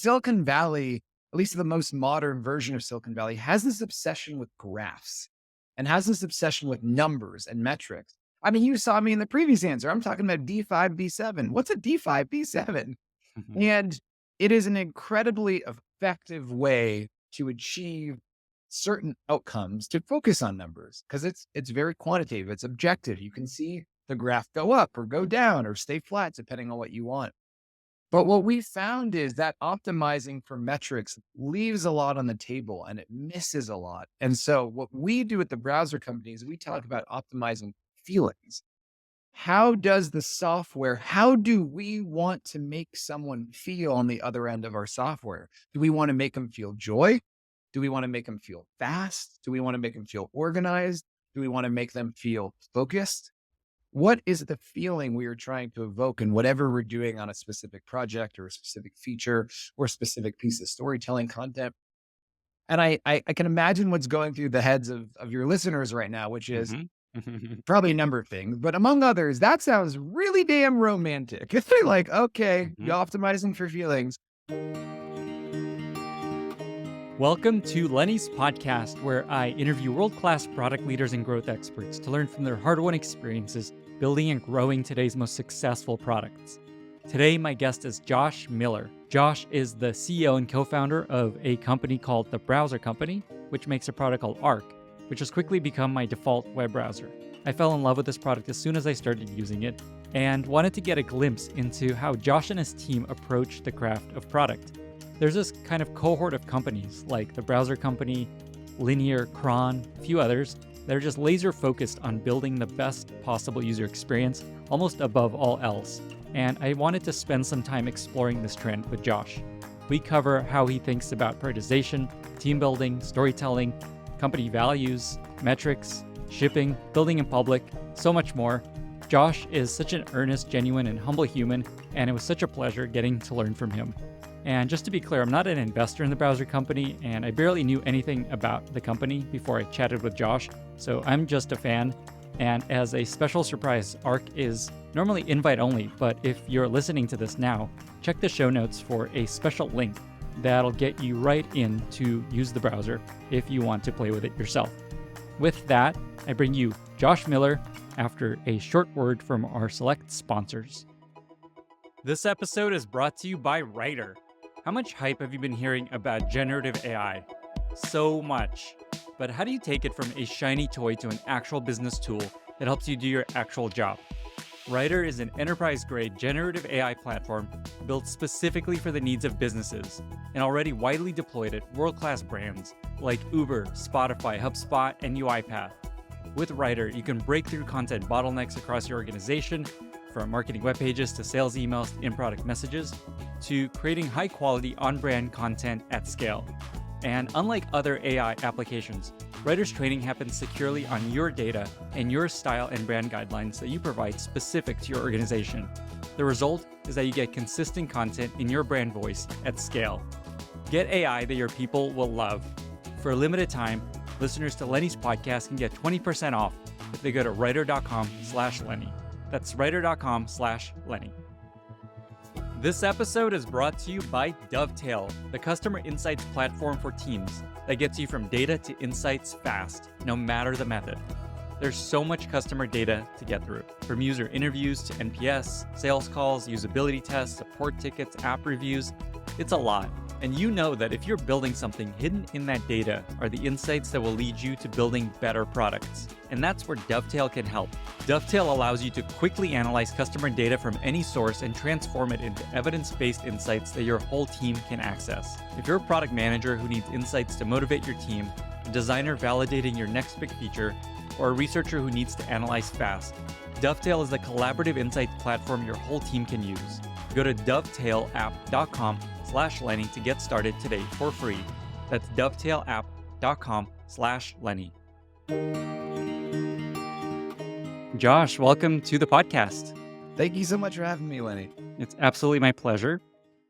Silicon Valley, at least the most modern version of Silicon Valley, has this obsession with graphs and has this obsession with numbers and metrics. I mean, you saw me in the previous answer. I'm talking about D5, B7. What's a D5, B7? Mhm. And it is an incredibly effective way to achieve certain outcomes to focus on numbers because it's very quantitative, it's objective. You can see the graph go up or go down or stay flat depending on what you want. But what we found is that optimizing for metrics leaves a lot on the table and it misses a lot. And so what we do at the browser companies, we talk about optimizing feelings. How does the software, how do we want to make someone feel on the other end of our software? Do we want to make them feel joy? Do we want to make them feel fast? Do we want to make them feel organized? Do we want to make them feel focused? What is the feeling we are trying to evoke in whatever we're doing on a specific project or a specific feature or a specific piece of storytelling content? And I can imagine what's going through the heads of your listeners right now, which is Mhm. probably a number of things, but among others, that sounds really damn romantic. It's like, okay, Mhm. you're optimizing for feelings. Welcome to Lenny's podcast, where I interview world class product leaders and growth experts to learn from their hard won experiences building and growing today's most successful products. Today, my guest is Josh Miller. Josh is the CEO and co founder of a company called The Browser Company, which makes a product called Arc, which has quickly become my default web browser. I fell in love with this product as soon as I started using it and wanted to get a glimpse into how Josh and his team approach the craft of product. There's this kind of cohort of companies like the Browser Company, Linear, Cron, a few others that are just laser focused on building the best possible user experience almost above all else. And I wanted to spend some time exploring this trend with Josh. We cover how he thinks about prioritization, team building, storytelling, company values, metrics, shipping, building in public, so much more. Josh is such an earnest, genuine, and humble human, and it was such a pleasure getting to learn from him. And just to be clear, I'm not an investor in the browser company, and I barely knew anything about the company before I chatted with Josh, so I'm just a fan. And as a special surprise, Arc is normally invite only, but if you're listening to this now, check the show notes for a special link that'll get you right in to use the browser if you want to play with it yourself. With that, I bring you Josh Miller after a short word from our select sponsors. This episode is brought to you by Writer. How much hype have you been hearing about generative AI? So much. But how do you take it from a shiny toy to an actual business tool that helps you do your actual job? Writer is an enterprise-grade generative AI platform built specifically for the needs of businesses and already widely deployed at world-class brands like Uber, Spotify, HubSpot, and UiPath. With Writer, you can break through content bottlenecks across your organization, from marketing web pages to sales emails to in-product messages, to creating high-quality on-brand content at scale. And unlike other AI applications, Writer's training happens securely on your data and your style and brand guidelines that you provide specific to your organization. The result is that you get consistent content in your brand voice at scale. Get AI that your people will love. For a limited time, listeners to Lenny's podcast can get 20% off if they go to writer.com/Lenny. That's writer.com/Lenny. This episode is brought to you by Dovetail, the customer insights platform for teams that gets you from data to insights fast, no matter the method. There's so much customer data to get through, from user interviews to NPS, sales calls, usability tests, support tickets, app reviews. It's a lot. And you know that if you're building something, hidden in that data are the insights that will lead you to building better products. And that's where Dovetail can help. Dovetail allows you to quickly analyze customer data from any source and transform it into evidence-based insights that your whole team can access. If you're a product manager who needs insights to motivate your team, a designer validating your next big feature, or a researcher who needs to analyze fast, Dovetail is the collaborative insights platform your whole team can use. Go to dovetailapp.com/Lenny to get started today for free. That's dovetailapp.com/Lenny. Josh, welcome to the podcast. Thank you so much for having me, Lenny. It's absolutely my pleasure.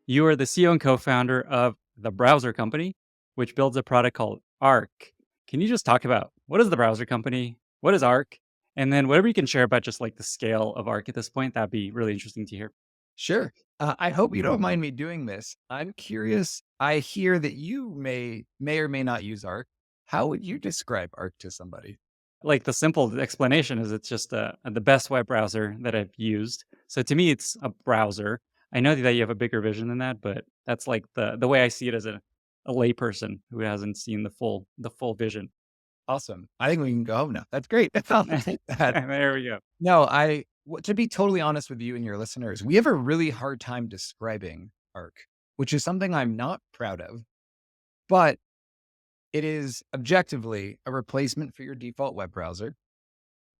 You are the CEO and co-founder of The Browser Company, which builds a product called Arc. Can you just talk about what is The Browser Company? What is Arc? And then whatever you can share about just like the scale of Arc at this point, that'd be really interesting to hear. Sure. I hope you don't mind me doing this. I'm curious. I hear that you may or may not use Arc. How would you describe Arc to somebody? Like, the simple explanation is it's just, the best web browser that I've used. So to me, it's a browser. I know that you have a bigger vision than that, but that's, like, the way I see it as a layperson who hasn't seen the full vision. Awesome. I think we can go home now. That's great. I'll take that. There we go. No, to be totally honest with you and your listeners, we have a really hard time describing Arc, which is something I'm not proud of, but it is objectively a replacement for your default web browser.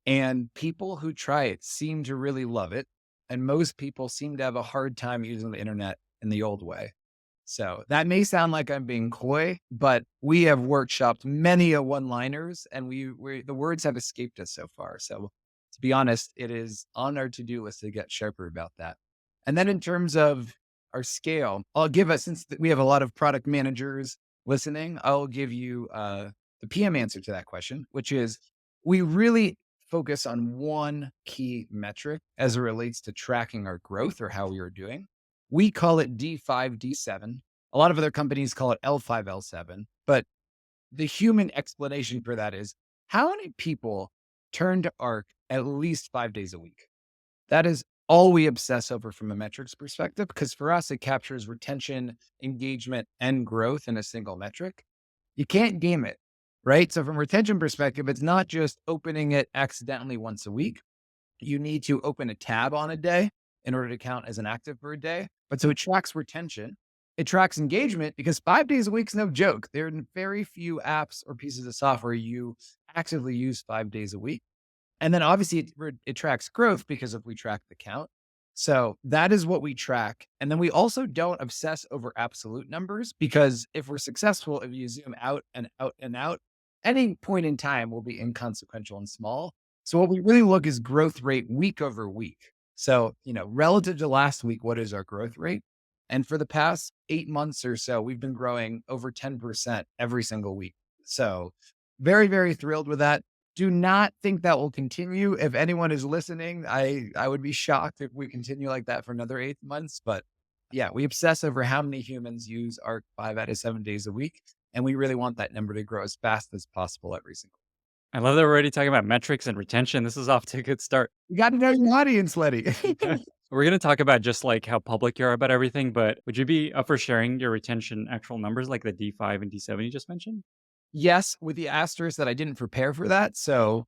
And people who try it seem to really love it. And most people seem to have a hard time using the internet in the old way. So that may sound like I'm being coy, but we have workshopped many a one-liners, and we the words have escaped us so far. So to be honest, it is on our to-do list to get sharper about that. And then in terms of our scale, I'll give us since we have a lot of product managers listening, I'll give you the PM answer to that question, which is we really focus on one key metric as it relates to tracking our growth or how we are doing. We call it D5, D7. A lot of other companies call it L5, L7. But the human explanation for that is how many people turn to Arc at least 5 days a week? That is all we obsess over from a metrics perspective, because for us, it captures retention, engagement, and growth in a single metric. You can't game it, right? So from a retention perspective, it's not just opening it accidentally once a week. You need to open a tab on a day in order to count as an active for a day. But so it tracks retention. It tracks engagement because 5 days a week is no joke. There are very few apps or pieces of software you actively use 5 days a week. And then obviously it tracks growth because if we track the count. So that is what we track. And then we also don't obsess over absolute numbers because if we're successful, if you zoom out and out and out, any point in time will be inconsequential and small. So what we really look is growth rate week over week. So, relative to last week, what is our growth rate? And for the past 8 months or so, we've been growing over 10% every single week. So very, very thrilled with that. Do not think that will continue. If anyone is listening, I would be shocked if we continue like that for another 8 months. But yeah, we obsess over how many humans use Arc 5 out of 7 days a week. And we really want that number to grow as fast as possible every single. I love that we're already talking about metrics and retention. This is off to a good start. You got to know your audience, Letty. We're gonna talk about just, like, how public you are about everything, but would you be up for sharing your retention actual numbers like the D5 and D7 you just mentioned? Yes, with the asterisk that I didn't prepare for that. So,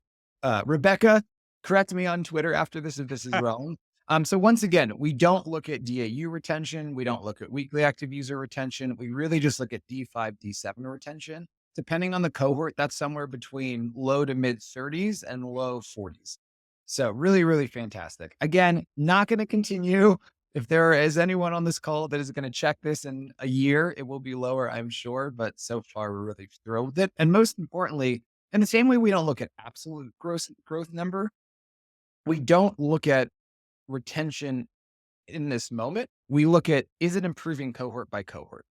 Rebecca, correct me on Twitter after this if this is wrong. So once again, we don't look at DAU retention. We don't look at weekly active user retention. We really just look at D5, D7 retention. Depending on the cohort, that's somewhere between low to mid 30s and low 40s. So really, really fantastic. Again, not going to continue. If there is anyone on this call that is going to check this in a year, it will be lower, I'm sure. But so far, we're really thrilled with it. And most importantly, in the same way we don't look at absolute growth number, we don't look at retention in this moment. We look at is it improving cohort by cohort.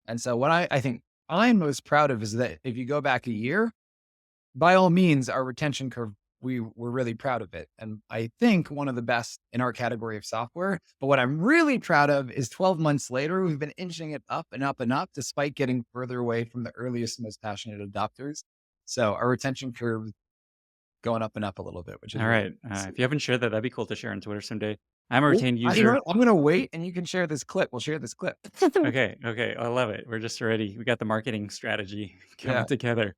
And so what I think I'm most proud of is that if you go back a year, by all means, our retention curve, we were really proud of it. And I think one of the best in our category of software. But what I'm really proud of is 12 months later, we've been inching it up and up and up, despite getting further away from the earliest, most passionate adopters. So our retention curve going up and up a little bit, which is really Alright, nice. if you haven't shared that, that'd be cool to share on Twitter someday. I'm a Well, retained you know user. what? I'm going to wait and you can share this clip. We'll share this clip. Okay, okay, I love it. We're just ready. We got the marketing strategy coming Yeah, together.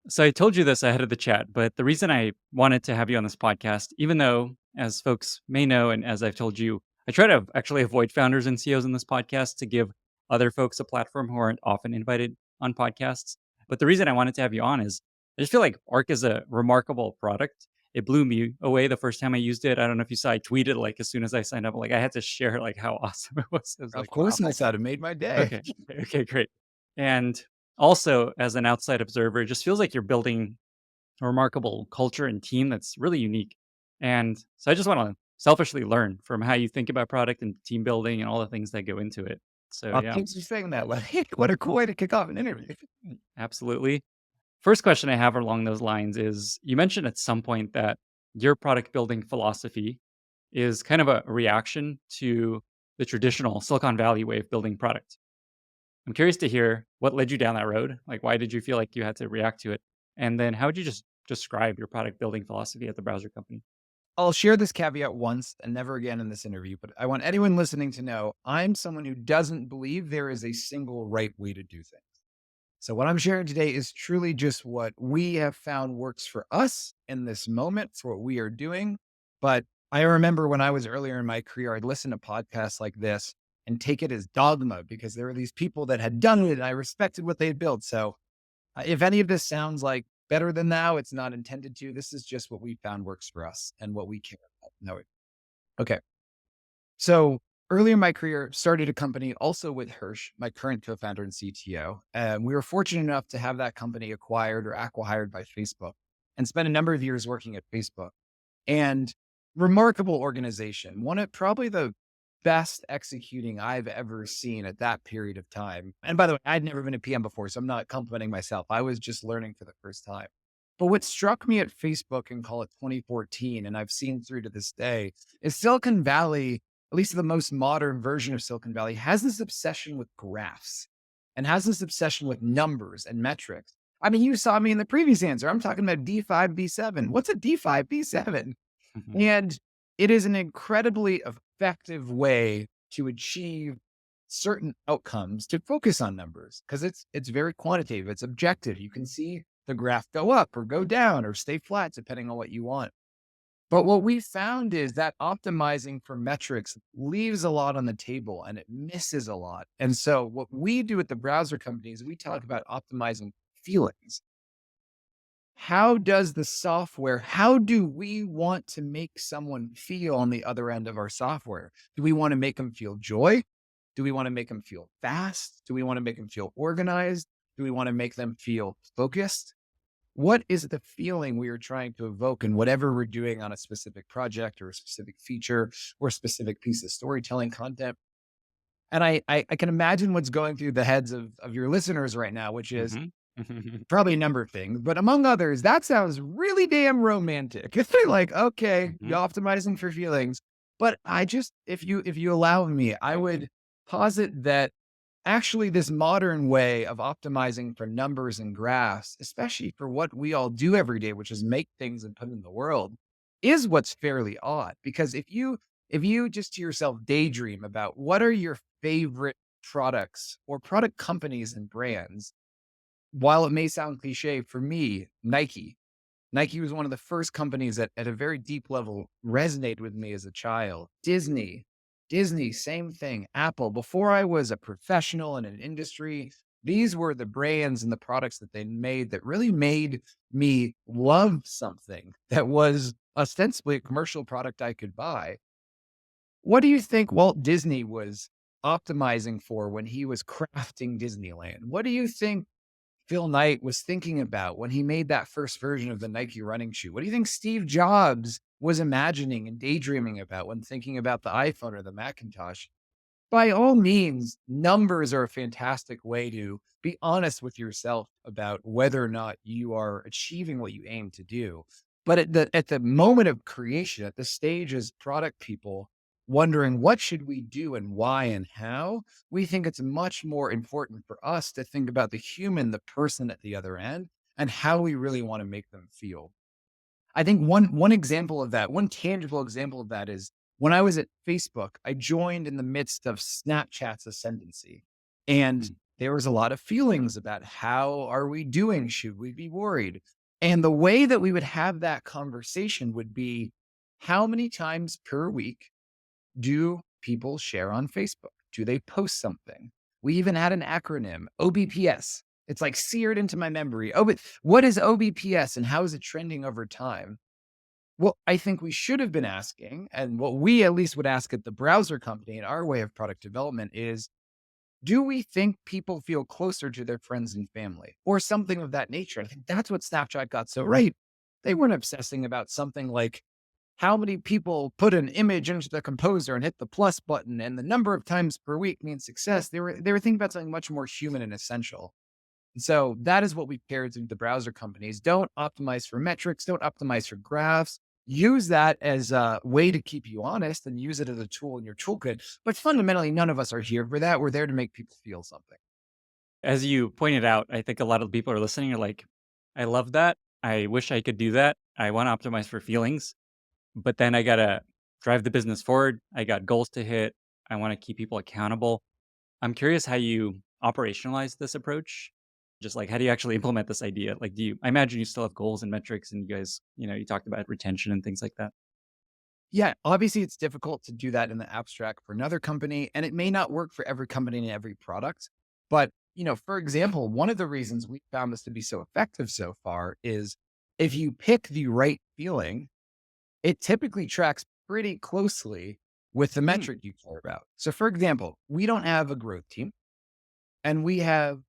So I told you this ahead of the chat, but the reason I wanted to have you on this podcast, even though, as folks may know, and as I've told you, I try to actually avoid founders and CEOs in this podcast to give other folks a platform who aren't often invited on podcasts. But the reason I wanted to have you on is I just feel like Arc is a remarkable product. It blew me away the first time I used it. I don't know if you saw, I tweeted like as soon as I signed up, like I had to share like how awesome it was. I was of like, wow. course. And I thought it made my day. Okay. Okay, great. And also, as an outside observer, it just feels like you're building a remarkable culture and team that's really unique. And so I just want to selfishly learn from how you think about product and team building and all the things that go into it. So, yeah, Thanks for saying that, Lenny. What a cool way to kick off an interview. absolutely. First question I have along those lines is you mentioned at some point that your product building philosophy is kind of a reaction to the traditional Silicon Valley way of building product. I'm curious to hear what led you down that road. Like, why did you feel like you had to react to it? And then how would you just describe your product building philosophy at the browser company? I'll share this caveat once and never again in this interview, but I want anyone listening to know I'm someone who doesn't believe there is a single right way to do things. So, what I'm sharing today is truly just what we have found works for us in this moment for what we are doing. But I remember when I was earlier in my career, I'd listen to podcasts like this and take it as dogma because there were these people that had done it and I respected what they had built. So, if any of this sounds like better than now, it's not intended to. This is just what we found works for us and what we care about. No, okay. So early in my career, started a company also with Hirsch, my current co-founder and CTO. And we were fortunate enough to have that company acquired or acquired by Facebook and spent a number of years working at Facebook. And remarkable organization, one of probably the best executing I've ever seen at that period of time. And by the way, I'd never been a PM before, so I'm not complimenting myself. I was just learning for the first time. But what struck me at Facebook and call it 2014, and I've seen through to this day, is Silicon Valley, at least the most modern version of Silicon Valley, has this obsession with graphs and has this obsession with numbers and metrics. I mean, you saw me in the previous answer. I'm talking about D5, B7. What's a D5, B7? And it is an incredibly effective way to achieve certain outcomes to focus on numbers because it's very quantitative, it's objective. You can see the graph go up or go down or stay flat depending on what you want. But what we found is that optimizing for metrics leaves a lot on the table and it misses a lot. And so what we do at the browser companies, we talk about optimizing feelings. How do we want to make someone feel on the other end of our software? Do we want to make them feel joy? Do we want to make them feel fast? Do we want to make them feel organized? Do we want to make them feel focused? What is the feeling we are trying to evoke in whatever we're doing on a specific project or a specific feature or a specific piece of storytelling content? And I can imagine what's going through the heads of your listeners right now, which is Mhm. probably a number of things, but among others, that sounds really damn romantic. It's like, okay, Mhm. you're optimizing for feelings. But if you allow me, I would posit that actually this modern way of optimizing for numbers and graphs, especially for what we all do every day, which is make things and put in the world, is what's fairly odd. Because if you just to yourself daydream about what are your favorite products or product companies and brands, while it may sound cliche, for me, Nike. Nike was one of the first companies that at a very deep level resonated with me as a child. Disney, same thing. Apple, before I was a professional in an industry, these were the brands and the products that they made that really made me love something that was ostensibly a commercial product I could buy. What do you think Walt Disney was optimizing for when he was crafting Disneyland? What do you think Phil Knight was thinking about when he made that first version of the Nike running shoe? What do you think Steve Jobs was imagining and daydreaming about when thinking about the iPhone or the Macintosh? By all means, numbers are a fantastic way to be honest with yourself about whether or not you are achieving what you aim to do. But at the moment of creation, at the stage as product people wondering what should we do and why and how, we think it's much more important for us to think about the human, the person at the other end, and how we really want to make them feel. I think one example of that, one tangible example of that is when I was at Facebook, I joined in the midst of Snapchat's ascendancy. And Mm. there was a lot of feelings about how are we doing? Should we be worried? And the way that we would have that conversation would be how many times per week do people share on Facebook? Do they post something? We even had an acronym, OBPS. It's like seared into my memory. Oh, but what is OBPS and how is it trending over time? Well, I think we should have been asking, and what we at least would ask at the browser company in our way of product development is, do we think people feel closer to their friends and family or something of that nature? I think that's what Snapchat got so right. They weren't obsessing about something like how many people put an image into the composer and hit the plus button and the number of times per week means success. They were thinking about something much more human and essential. And so that is what we paired to the browser companies. Don't optimize for metrics, don't optimize for graphs. use that as a way to keep you honest and use it as a tool in your toolkit. But fundamentally, none of us are here for that. We're there to make people feel something. As you pointed out, I think a lot of people are listening are like, I love that. I wish I could do that. I want to optimize for feelings, but then I got to drive the business forward. I got goals to hit. I want to keep people accountable. I'm curious how you operationalize this approach. Just like, how do you actually implement this idea? Like, I imagine you still have goals and metrics and you guys, you talked about retention and things like that. Yeah, obviously it's difficult to do that in the abstract for another company, and it may not work for every company and every product. But, for example, one of the reasons we found this to be so effective so far is if you pick the right feeling, it typically tracks pretty closely with the Hmm. metric you care about. So, for example, we don't have a growth team and we have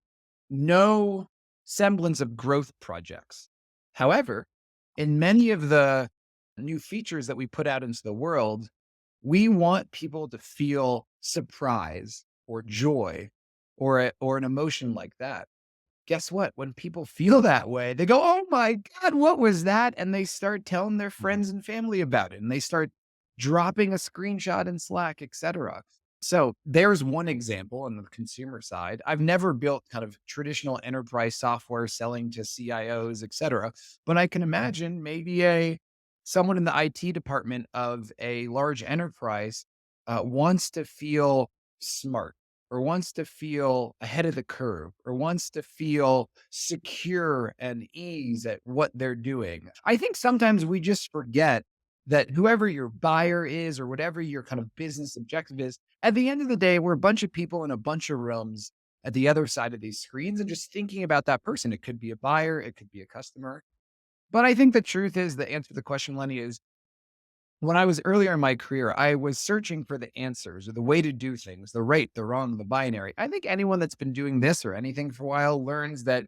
no semblance of growth projects. However, in many of the new features that we put out into the world, we want people to feel surprise or joy or an emotion like that. Guess what? When people feel that way, they go, "Oh my god, what was that?" And they start telling their Mhm. friends and family about it, and they start dropping a screenshot in Slack, etcetera. So, there's one example on the consumer side. I've never built kind of traditional enterprise software selling to CIOs, etcetera, but I can imagine maybe a someone in the IT department of a large enterprise, wants to feel smart or wants to feel ahead of the curve or wants to feel secure and ease at what they're doing. I think sometimes we just forget that whoever your buyer is or whatever your kind of business objective is, at the end of the day, we're a bunch of people in a bunch of rooms at the other side of these screens and just thinking about that person. It could be a buyer, it could be a customer. But I think the truth is the answer to the question, Lenny, is when I was earlier in my career, I was searching for the answers or the way to do things, the right, the wrong, the binary. I think anyone that's been doing this or anything for a while learns that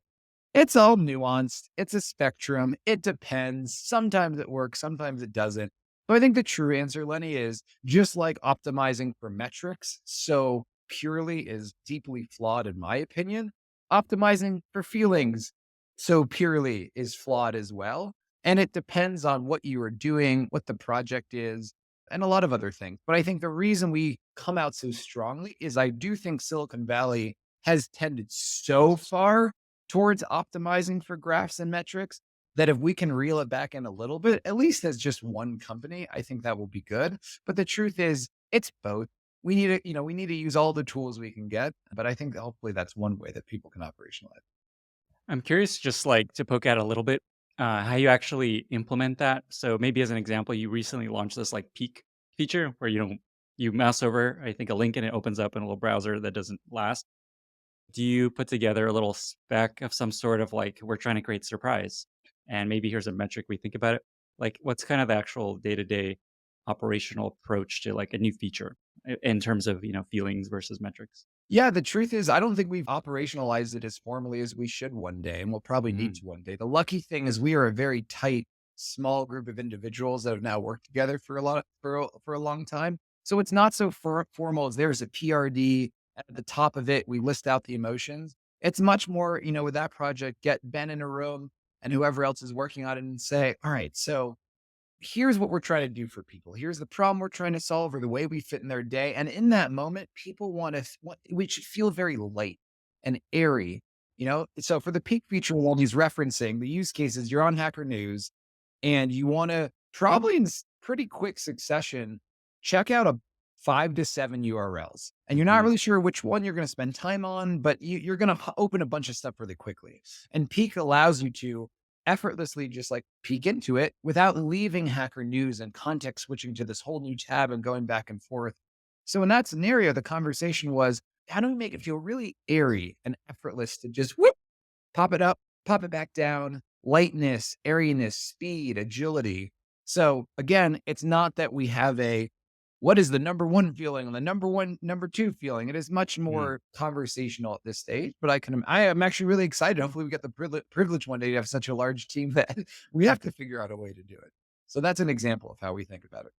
it's all nuanced. It's a spectrum. It depends. Sometimes it works, sometimes it doesn't. So I think the true answer, Lenny, is just like optimizing for metrics so purely is deeply flawed, in my opinion. Optimizing for feelings so purely is flawed as well. And it depends on what you are doing, what the project is, and a lot of other things. But I think the reason we come out so strongly is I do think Silicon Valley has tended so far towards optimizing for graphs and metrics that if we can reel it back in a little bit, at least as just one company, I think that will be good. But the truth is, it's both. We need to use all the tools we can get. But I think hopefully that's one way that people can operationalize. I'm curious, just like to poke out a little bit, how you actually implement that. So maybe as an example, you recently launched this like peak feature where you mouse over, I think, a link and it opens up in a little browser that doesn't last. Do you put together a little spec of some sort of like we're trying to create surprise, and maybe here's a metric we think about it? Like, what's kind of the actual day to day operational approach to like a new feature in terms of feelings versus metrics? Yeah, the truth is, I don't think we've operationalized it as formally as we should one day, and we'll probably need Mm, to one day. The lucky thing is we are a very tight, small group of individuals that have now worked together for a lot for a long time. So it's not so formal as there's a PRD at the top of it. We list out the emotions. It's much more, with that project, get Ben in a room and whoever else is working on it and say, all right, so here's what we're trying to do for people. Here's the problem we're trying to solve or the way we fit in their day. And in that moment, people we should feel very light and airy. So for the peak feature one he's referencing, the use cases, you're on Hacker News and you want to probably in pretty quick succession, check out a 5 to 7 URLs. And you're not mhm. really sure which one you're going to spend time on, but you're going to open a bunch of stuff really quickly. And Peak allows you to effortlessly just like peek into it without leaving Hacker News and context switching to this whole new tab and going back and forth. So in that scenario, the conversation was, how do we make it feel really airy and effortless to just whoop, pop it up, pop it back down, lightness, airiness, speed, agility. So again, it's not that we have what is the number one feeling and the number two feeling. It is much Mm. more conversational at this stage, but I am actually really excited. Hopefully we get the privilege one day to have such a large team that we have to figure out a way to do it. So that's an example of how we think about it.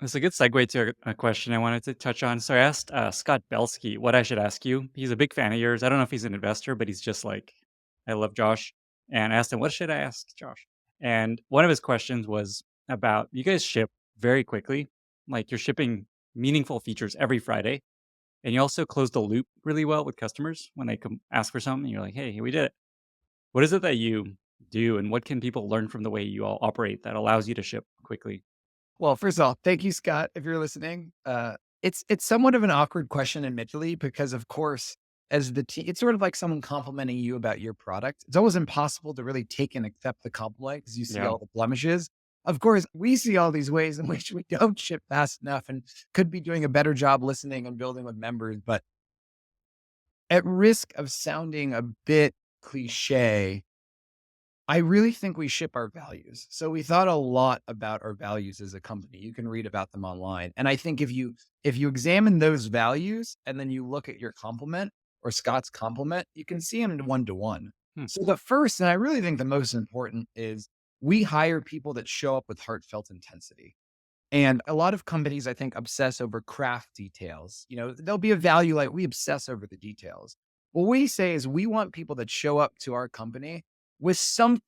That's a good segue to a question I wanted to touch on. So I asked Scott Belsky what I should ask you. He's a big fan of yours. I don't know if he's an investor, but he's just like, I love Josh. And I asked him, what should I ask Josh? And one of his questions was, about you guys ship very quickly. Like you're shipping meaningful features every Friday. And you also close the loop really well with customers when they come ask for something. You're like, hey, we did it. What is it that you do? And what can people learn from the way you all operate that allows you to ship quickly? Well, first of all, thank you, Scott, if you're listening. It's somewhat of an awkward question admittedly, because of course, as the team, it's sort of like someone complimenting you about your product. It's always impossible to really take and accept the compliment because you see Yeah. all the blemishes. Of course, we see all these ways in which we don't ship fast enough and could be doing a better job listening and building with members. But at risk of sounding a bit cliche, I really think we ship our values. So we thought a lot about our values as a company. You can read about them online. And I think if you examine those values and then you look at your compliment or Scott's compliment, you can see them one to one. Hmm. So the first, and I really think the most important, is we hire people that show up with heartfelt intensity. And a lot of companies, I think, obsess over craft details. There'll be a value like we obsess over the details. What we say is we want people that show up to our company with some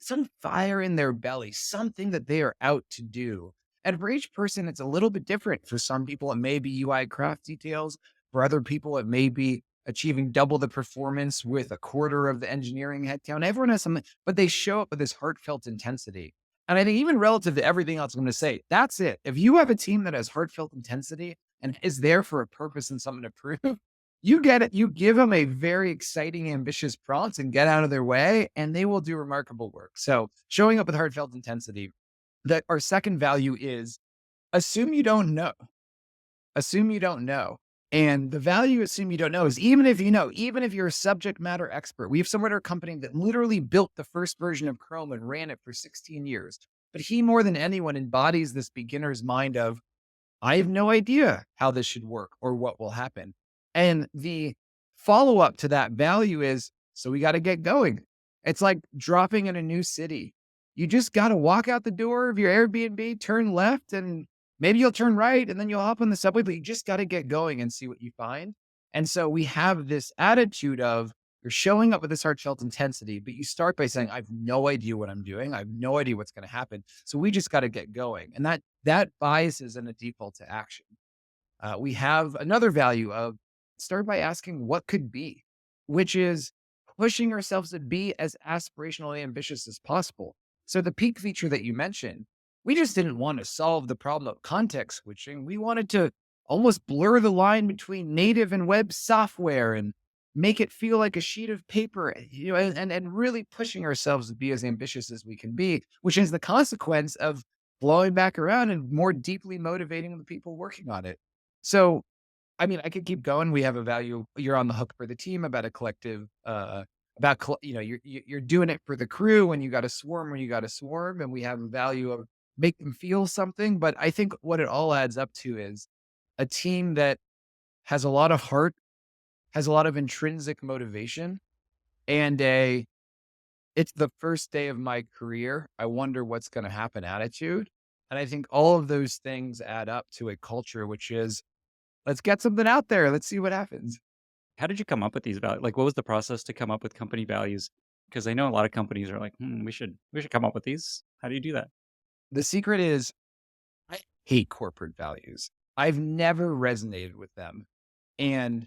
fire in their belly, something that they are out to do. And for each person, it's a little bit different. For some people, it may be UI craft details. For other people, it may be achieving double the performance with a quarter of the engineering headcount. Everyone has something, but they show up with this heartfelt intensity. And I think even relative to everything else I'm gonna say, that's it. If you have a team that has heartfelt intensity and is there for a purpose and something to prove, you get it. You give them a very exciting, ambitious prompt and get out of their way, and they will do remarkable work. So showing up with heartfelt intensity. That our second value is assume you don't know. Assume you don't know. And the value assume you don't know is even if you know, even if you're a subject matter expert, we have someone at our company that literally built the first version of Chrome and ran it for 16 years. But he more than anyone embodies this beginner's mind of I have no idea how this should work or what will happen. And the follow up to that value is so we got to get going. It's like dropping in a new city. You just got to walk out the door of your Airbnb, turn left, and maybe you'll turn right and then you'll hop on the subway, but you just got to get going and see what you find. And so we have this attitude of you're showing up with this heartfelt intensity, but you start by saying, I have no idea what I'm doing. I have no idea what's going to happen. So we just got to get going. And that biases in a default to action. We have another value of start by asking what could be, which is pushing ourselves to be as aspirationally ambitious as possible. So the peak feature that you mentioned, we just didn't want to solve the problem of context switching. We wanted to almost blur the line between native and web software and make it feel like a sheet of paper, and really pushing ourselves to be as ambitious as we can be, which is the consequence of blowing back around and more deeply motivating the people working on it. So, I mean, I could keep going. We have a value. You're on the hook for the team about a collective, you're doing it for the crew when you got to swarm when you got to swarm, and we have a value of make them feel something. But I think what it all adds up to is a team that has a lot of heart, has a lot of intrinsic motivation, and it's the first day of my career. I wonder what's going to happen attitude. And I think all of those things add up to a culture, which is let's get something out there. Let's see what happens. How did you come up with these values? Like, what was the process to come up with company values? Because I know a lot of companies are like, we should come up with these. How do you do that? The secret is I hate corporate values. I've never resonated with them. And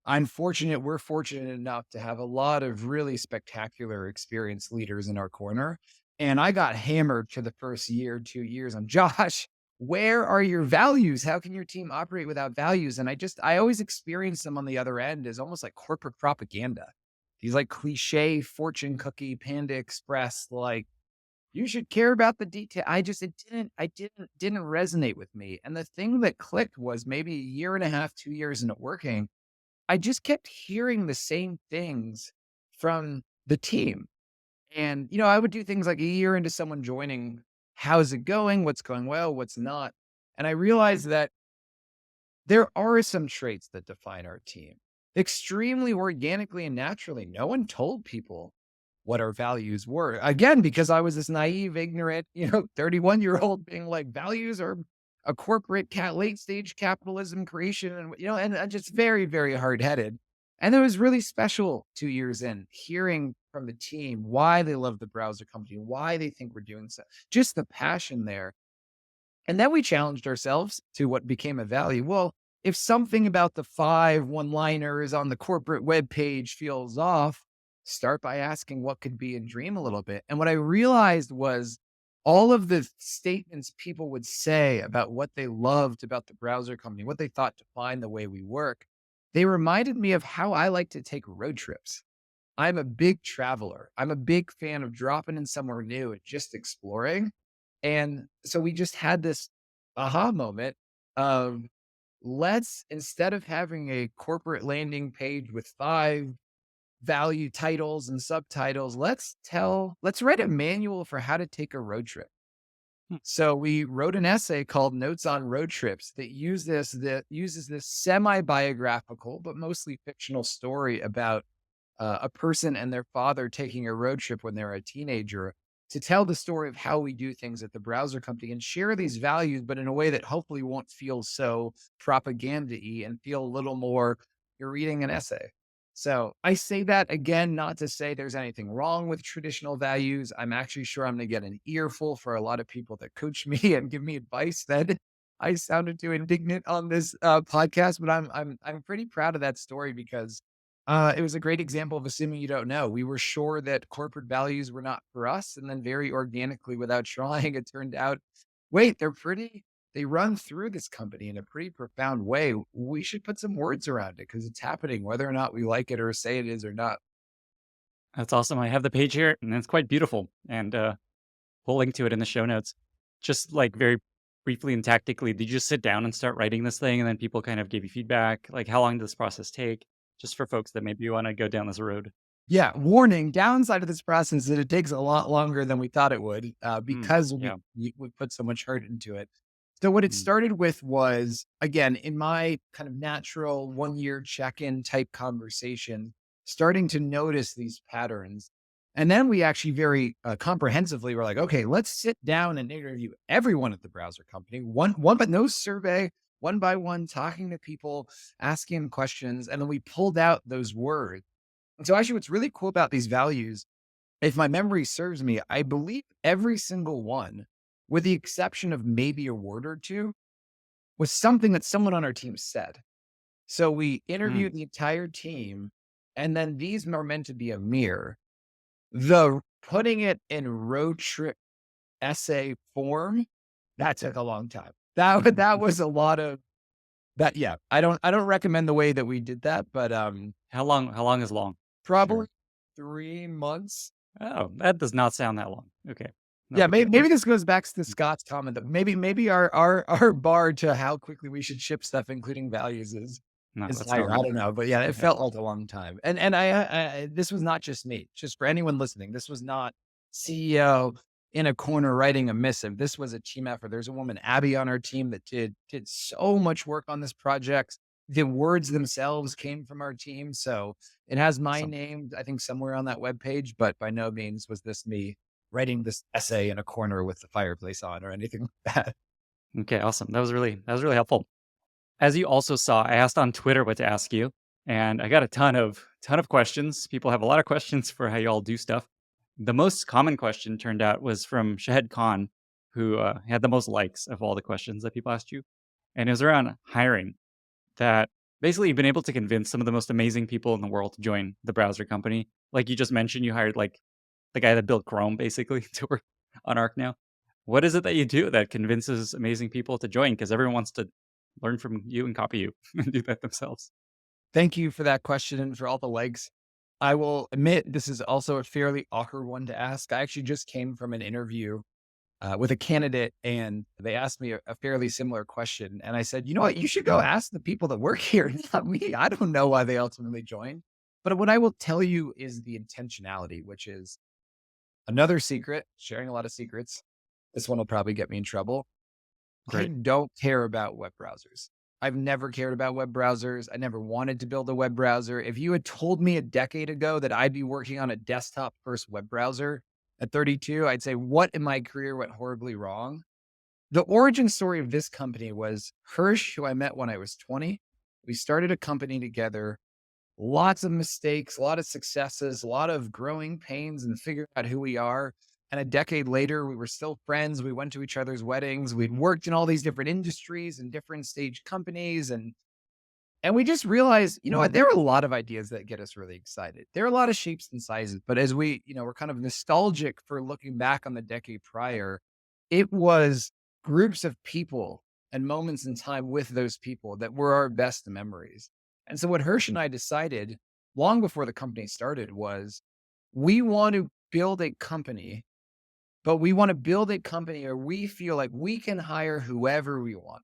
we're fortunate enough to have a lot of really spectacular experienced leaders in our corner. And I got hammered for the first year, 2 years on Josh, where are your values? How can your team operate without values? And I always experience them on the other end as almost like corporate propaganda. These like cliche fortune cookie, Panda Express, like you should care about the detail. It didn't resonate with me. And the thing that clicked was maybe a year and a half, 2 years into working, I just kept hearing the same things from the team. And, I would do things like a year into someone joining, how's it going? What's going well? What's not? And I realized that there are some traits that define our team extremely organically and naturally. No one told people what our values were. Again, because I was this naive, ignorant, 31-year-old being like, values are a corporate late stage capitalism creation. And I'm just very, very hard headed. And it was really special 2 years in hearing from the team why they love the browser company, why they think we're doing so, just the passion there. And then we challenged ourselves to what became a value. Well, if something about the 5 one-liners on the corporate webpage feels off, start by asking what could be and dream a little bit. And what I realized was all of the statements people would say about what they loved about the browser company, what they thought defined the way we work, they reminded me of how I like to take road trips. I'm a big traveler. I'm a big fan of dropping in somewhere new and just exploring. And so we just had this aha moment of let's, instead of having a corporate landing page with 5 value titles and subtitles, let's write a manual for how to take a road trip. Hmm. So we wrote an essay called Notes on Road Trips that uses this semi-biographical but mostly fictional story about a person and their father taking a road trip when they're a teenager to tell the story of how we do things at the browser company and share these values, but in a way that hopefully won't feel so propaganda-y and feel a little more you're reading an essay. So I say that again, not to say there's anything wrong with traditional values. I'm actually sure I'm going to get an earful for a lot of people that coach me and give me advice that I sounded too indignant on this podcast, but I'm pretty proud of that story because it was a great example of assuming you don't know. We were sure that corporate values were not for us, and then very organically, without trying, it turned out, wait, they run through this company in a pretty profound way. We should put some words around it because it's happening, whether or not we like it or say it is or not. That's awesome. I have the page here, and it's quite beautiful. And we'll link to it in the show notes. Just like very briefly and tactically, did you just sit down and start writing this thing, and then people kind of gave you feedback? Like, how long did this process take? Just for folks that maybe want to go down this road. Yeah, warning, downside of this process is that it takes a lot longer than we thought it would, because Yeah. we put so much heart into it. So what it Mm, started with was, again, in my kind of natural one-year check-in type conversation, starting to notice these patterns. And then we actually very, comprehensively were like, "Okay, let's sit down and interview everyone at the browser company, one but no survey, one by one, talking to people, asking them questions." And then we pulled out those words. And so actually what's really cool about these values, if my memory serves me, I believe every single one, with the exception of maybe a word or two, was something that someone on our team said. So we mm. interviewed the entire team, and then these are meant to be a mirror. The putting it in road trip essay form, that took a long time. That was a lot of that. Yeah, I don't recommend the way that we did that, but How long is long? probably Sure. 3 months. Oh, that does not sound that long. Okay. No Yeah, big deal. maybe this goes back to Scott's comment that maybe our bar to how quickly we should ship stuff, including values, No, is that's higher. I normal. don't know, but yeah, it Yeah. felt like a long time. And I this was not just me. Just for anyone listening, this was not CEO in a corner writing a missive. This was a team effort. There's a woman, Abby, on our team that did so much work on this project. The words themselves came from our team, so it has my Awesome. name, I think, somewhere on that webpage, but by no means was this me writing this essay in a corner with the fireplace on or anything like that. Okay, awesome. That was really helpful. As you also saw, I asked on Twitter what to ask you, and I got a ton of questions. People have a lot of questions for how y'all do stuff. The most common question turned out was from Shahed Khan, who had the most likes of all the questions that people asked you, and it was around hiring. That basically you've been able to convince some of the most amazing people in the world to join the browser company. Like you just mentioned, you hired like the guy that built Chrome basically to work on Arc now. What is it that you do that convinces amazing people to join? Because everyone wants to learn from you and copy you and do that themselves. Thank you for that question and for all the legs. I will admit this is also a fairly awkward one to ask. I actually just came from an interview with a candidate, and they asked me a fairly similar question. And I said, you know what? You should go ask the people that work here, not me. I don't know why they ultimately joined. But what I will tell you is the intentionality, which is another secret, sharing a lot of secrets. This one will probably get me in trouble. I Great. don't care about web browsers. I've never cared about web browsers. I never wanted to build a web browser. If you had told me a decade ago that I'd be working on a desktop first web browser at 32, I'd say, what in my career went horribly wrong? The origin story of this company was Hirsch, who I met when I was 20. We started a company together, lots of mistakes, a lot of successes, a lot of growing pains and figuring out who we are. And a decade later, we were still friends. We went to each other's weddings. We'd worked in all these different industries and different stage companies. And we just realized, you know what? There are a lot of ideas that get us really excited. There are a lot of shapes and sizes, but as we, we're kind of nostalgic for looking back on the decade prior, it was groups of people and moments in time with those people that were our best memories. And so what Hirsch and I decided long before the company started was we want to build a company, but we want to build a company where we feel like we can hire whoever we want.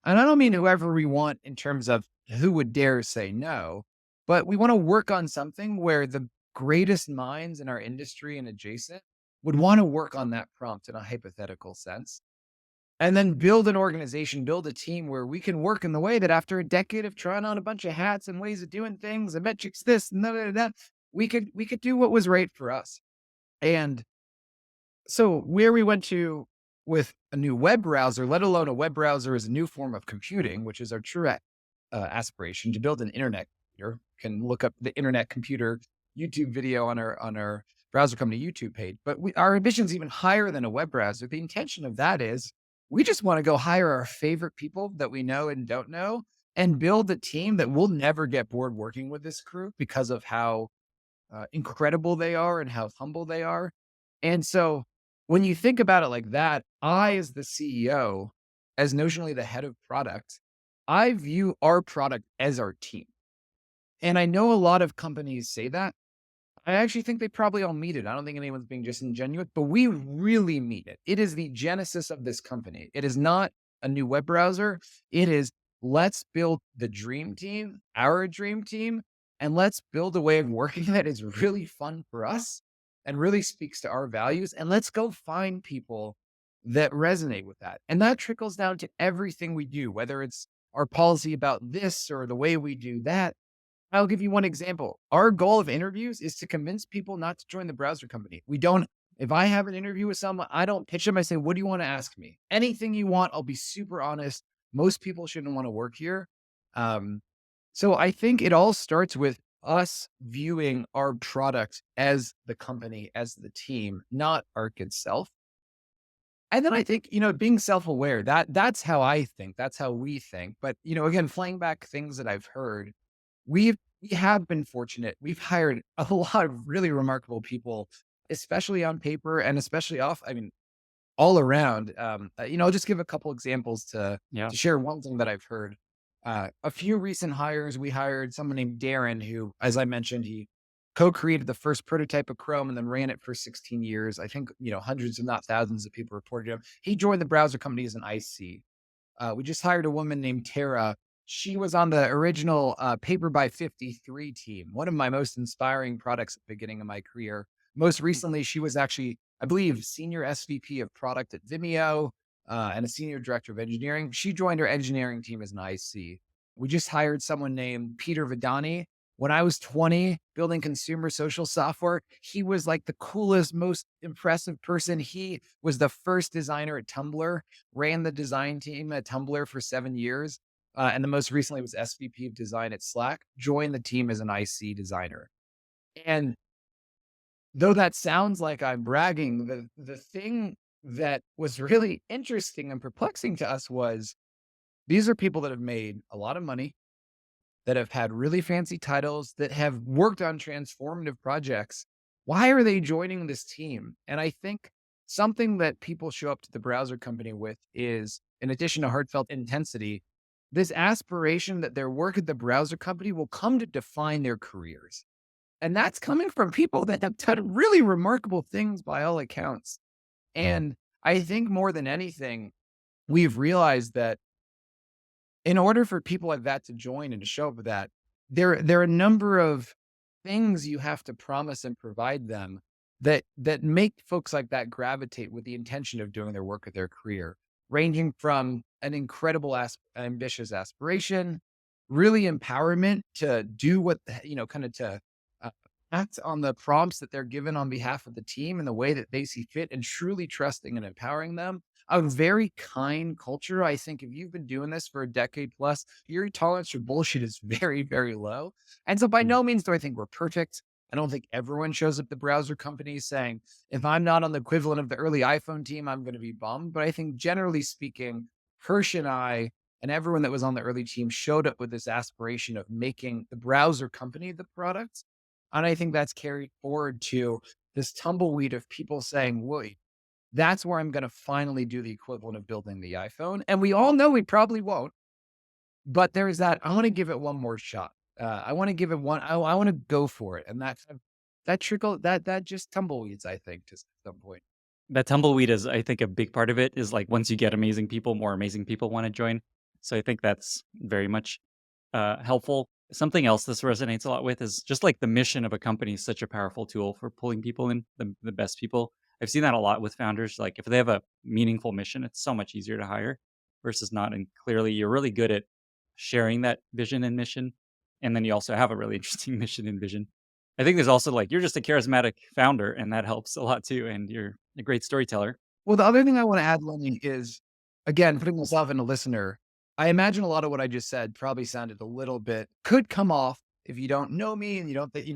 And I don't mean whoever we want in terms of who would dare say no, but we want to work on something where the greatest minds in our industry and adjacent would want to work on that prompt in a hypothetical sense. And then build an organization, build a team where we can work in the way that after a decade of trying on a bunch of hats and ways of doing things and metrics this and that, we could do what was right for us. And so where we went to with a new web browser, let alone a web browser is a new form of computing, which is our true aspiration to build an internet computer. Can look up the internet computer YouTube video on our browser company YouTube page. But our ambition is even higher than a web browser. The intention of that is we just want to go hire our favorite people that we know and don't know and build a team that will never get bored working with this crew because of how incredible they are and how humble they are. And so when you think about it like that, I, as the CEO, as notionally the head of product, I view our product as our team. And I know a lot of companies say that. I actually think they probably all meet it. I don't think anyone's being disingenuous, but we really meet it. It is the genesis of this company. It is not a new web browser. It is let's build the dream team, our dream team, and let's build a way of working that is really fun for us and really speaks to our values. And let's go find people that resonate with that. And that trickles down to everything we do, whether it's our policy about this or the way we do that. I'll give you one example. Our goal of interviews is to convince people not to join the browser company. We don't if I have an interview with someone, I don't pitch them. I say, "What do you want to ask me? Anything you want." I'll be super honest. Most people shouldn't want to work here. Um, so I think it all starts with us viewing our product as the company, as the team, not Arc itself. And then I think, being self-aware, that's how I think. That's how we think. But, again, playing back things that I've heard, we have been fortunate. We've hired a lot of really remarkable people, especially on paper and especially all around. I'll just give a couple examples to Yeah. to share one thing that I've heard. A few recent hires, we hired someone named Darren, who, as I mentioned, he co-created the first prototype of Chrome and then ran it for 16 years. I think, hundreds, if not thousands of people reported him. He joined the browser company as an IC. We just hired a woman named Tara. She was on the original Paper by 53 team, one of my most inspiring products at the beginning of my career. Most recently, she was actually, I believe, senior SVP of product at Vimeo and a senior director of engineering. She joined our engineering team as an IC. We just hired someone named Peter Vidani. When I was 20 building consumer social software, he was like the coolest, most impressive person. He was the first designer at Tumblr, ran the design team at Tumblr for 7 years, and the most recently was SVP of design at Slack, joined the team as an IC designer. And though that sounds like I'm bragging, the thing that was really interesting and perplexing to us was these are people that have made a lot of money, that have had really fancy titles, that have worked on transformative projects. Why are they joining this team? And I think something that people show up to the browser company with is, in addition to heartfelt intensity, this aspiration that their work at the browser company will come to define their careers. And that's coming from people that have done really remarkable things by all accounts. And I think more than anything, we've realized that in order for people like that to join and to show up with that, there are a number of things you have to promise and provide them that make folks like that gravitate with the intention of doing their work at their career, ranging from an incredible ambitious aspiration, really empowerment to do what kind of to uh, act on the prompts that they're given on behalf of the team in the way that they see fit, and truly trusting and empowering them, a very kind culture. I think if you've been doing this for a decade plus, your tolerance for bullshit is very, very low. And so by Mm. no means do I think we're perfect. I don't think everyone shows up the browser companies saying, if I'm not on the equivalent of the early iPhone team, I'm going to be bummed. But I think generally speaking, Hirsch and I and everyone that was on the early team showed up with this aspiration of making the browser company the product. And I think that's carried forward to this tumbleweed of people saying, wait, that's where I'm going to finally do the equivalent of building the iPhone. And we all know we probably won't, but there is that, I want to give it one more shot. I want to give it one, I want to go for it. And that trickle, that just tumbleweeds, I think, to some point. That tumbleweed is, I think, a big part of it is like once you get amazing people, more amazing people want to join. So I think that's very much helpful. Something else this resonates a lot with is just like the mission of a company is such a powerful tool for pulling people in, the best people. I've seen that a lot with founders. Like if they have a meaningful mission, it's so much easier to hire versus not. And clearly, you're really good at sharing that vision and mission. And then you also have a really interesting mission and vision. I think there's also like you're just a charismatic founder, and that helps a lot too. And you're a great storyteller. Well, the other thing I want to add, Lenny, is again, putting myself in a listener. I imagine a lot of what I just said probably sounded a little bit, could come off if you don't know me and you don't think,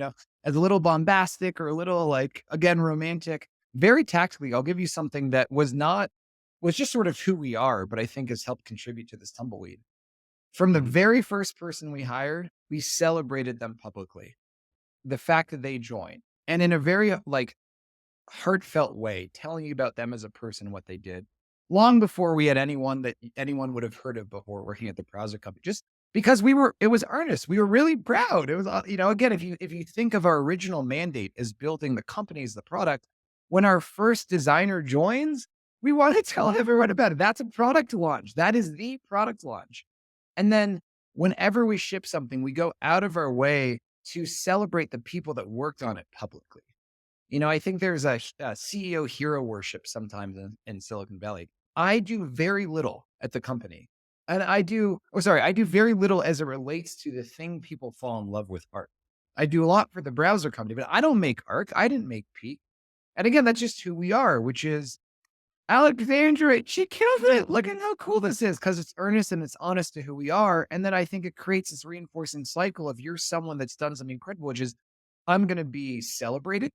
as a little bombastic or a little like, again, romantic. Very tactically, I'll give you something that was just sort of who we are, but I think has helped contribute to this tumbleweed. From the Mhm. very first person we hired, we celebrated them publicly. The fact that they joined and in a very like heartfelt way, telling you about them as a person, what they did, long before we had anyone that anyone would have heard of before working at the browser company. Just because it was earnest. We were really proud. It was, again, if you think of our original mandate as building the company as the product, when our first designer joins, we want to tell everyone about it. That's a product launch. That is the product launch. And then whenever we ship something, we go out of our way to celebrate the people that worked on it publicly. I think there's a CEO hero worship sometimes in Silicon Valley. I do very little at the company. And I do very little as it relates to the thing people fall in love with art. I do a lot for the browser company, but I don't make art. I didn't make Peak. And again, that's just who we are, which is Alexandra. She kills it. Look at how cool this is because it's earnest and it's honest to who we are. And then I think it creates this reinforcing cycle of you're someone that's done something incredible, which is I'm going to be celebrated.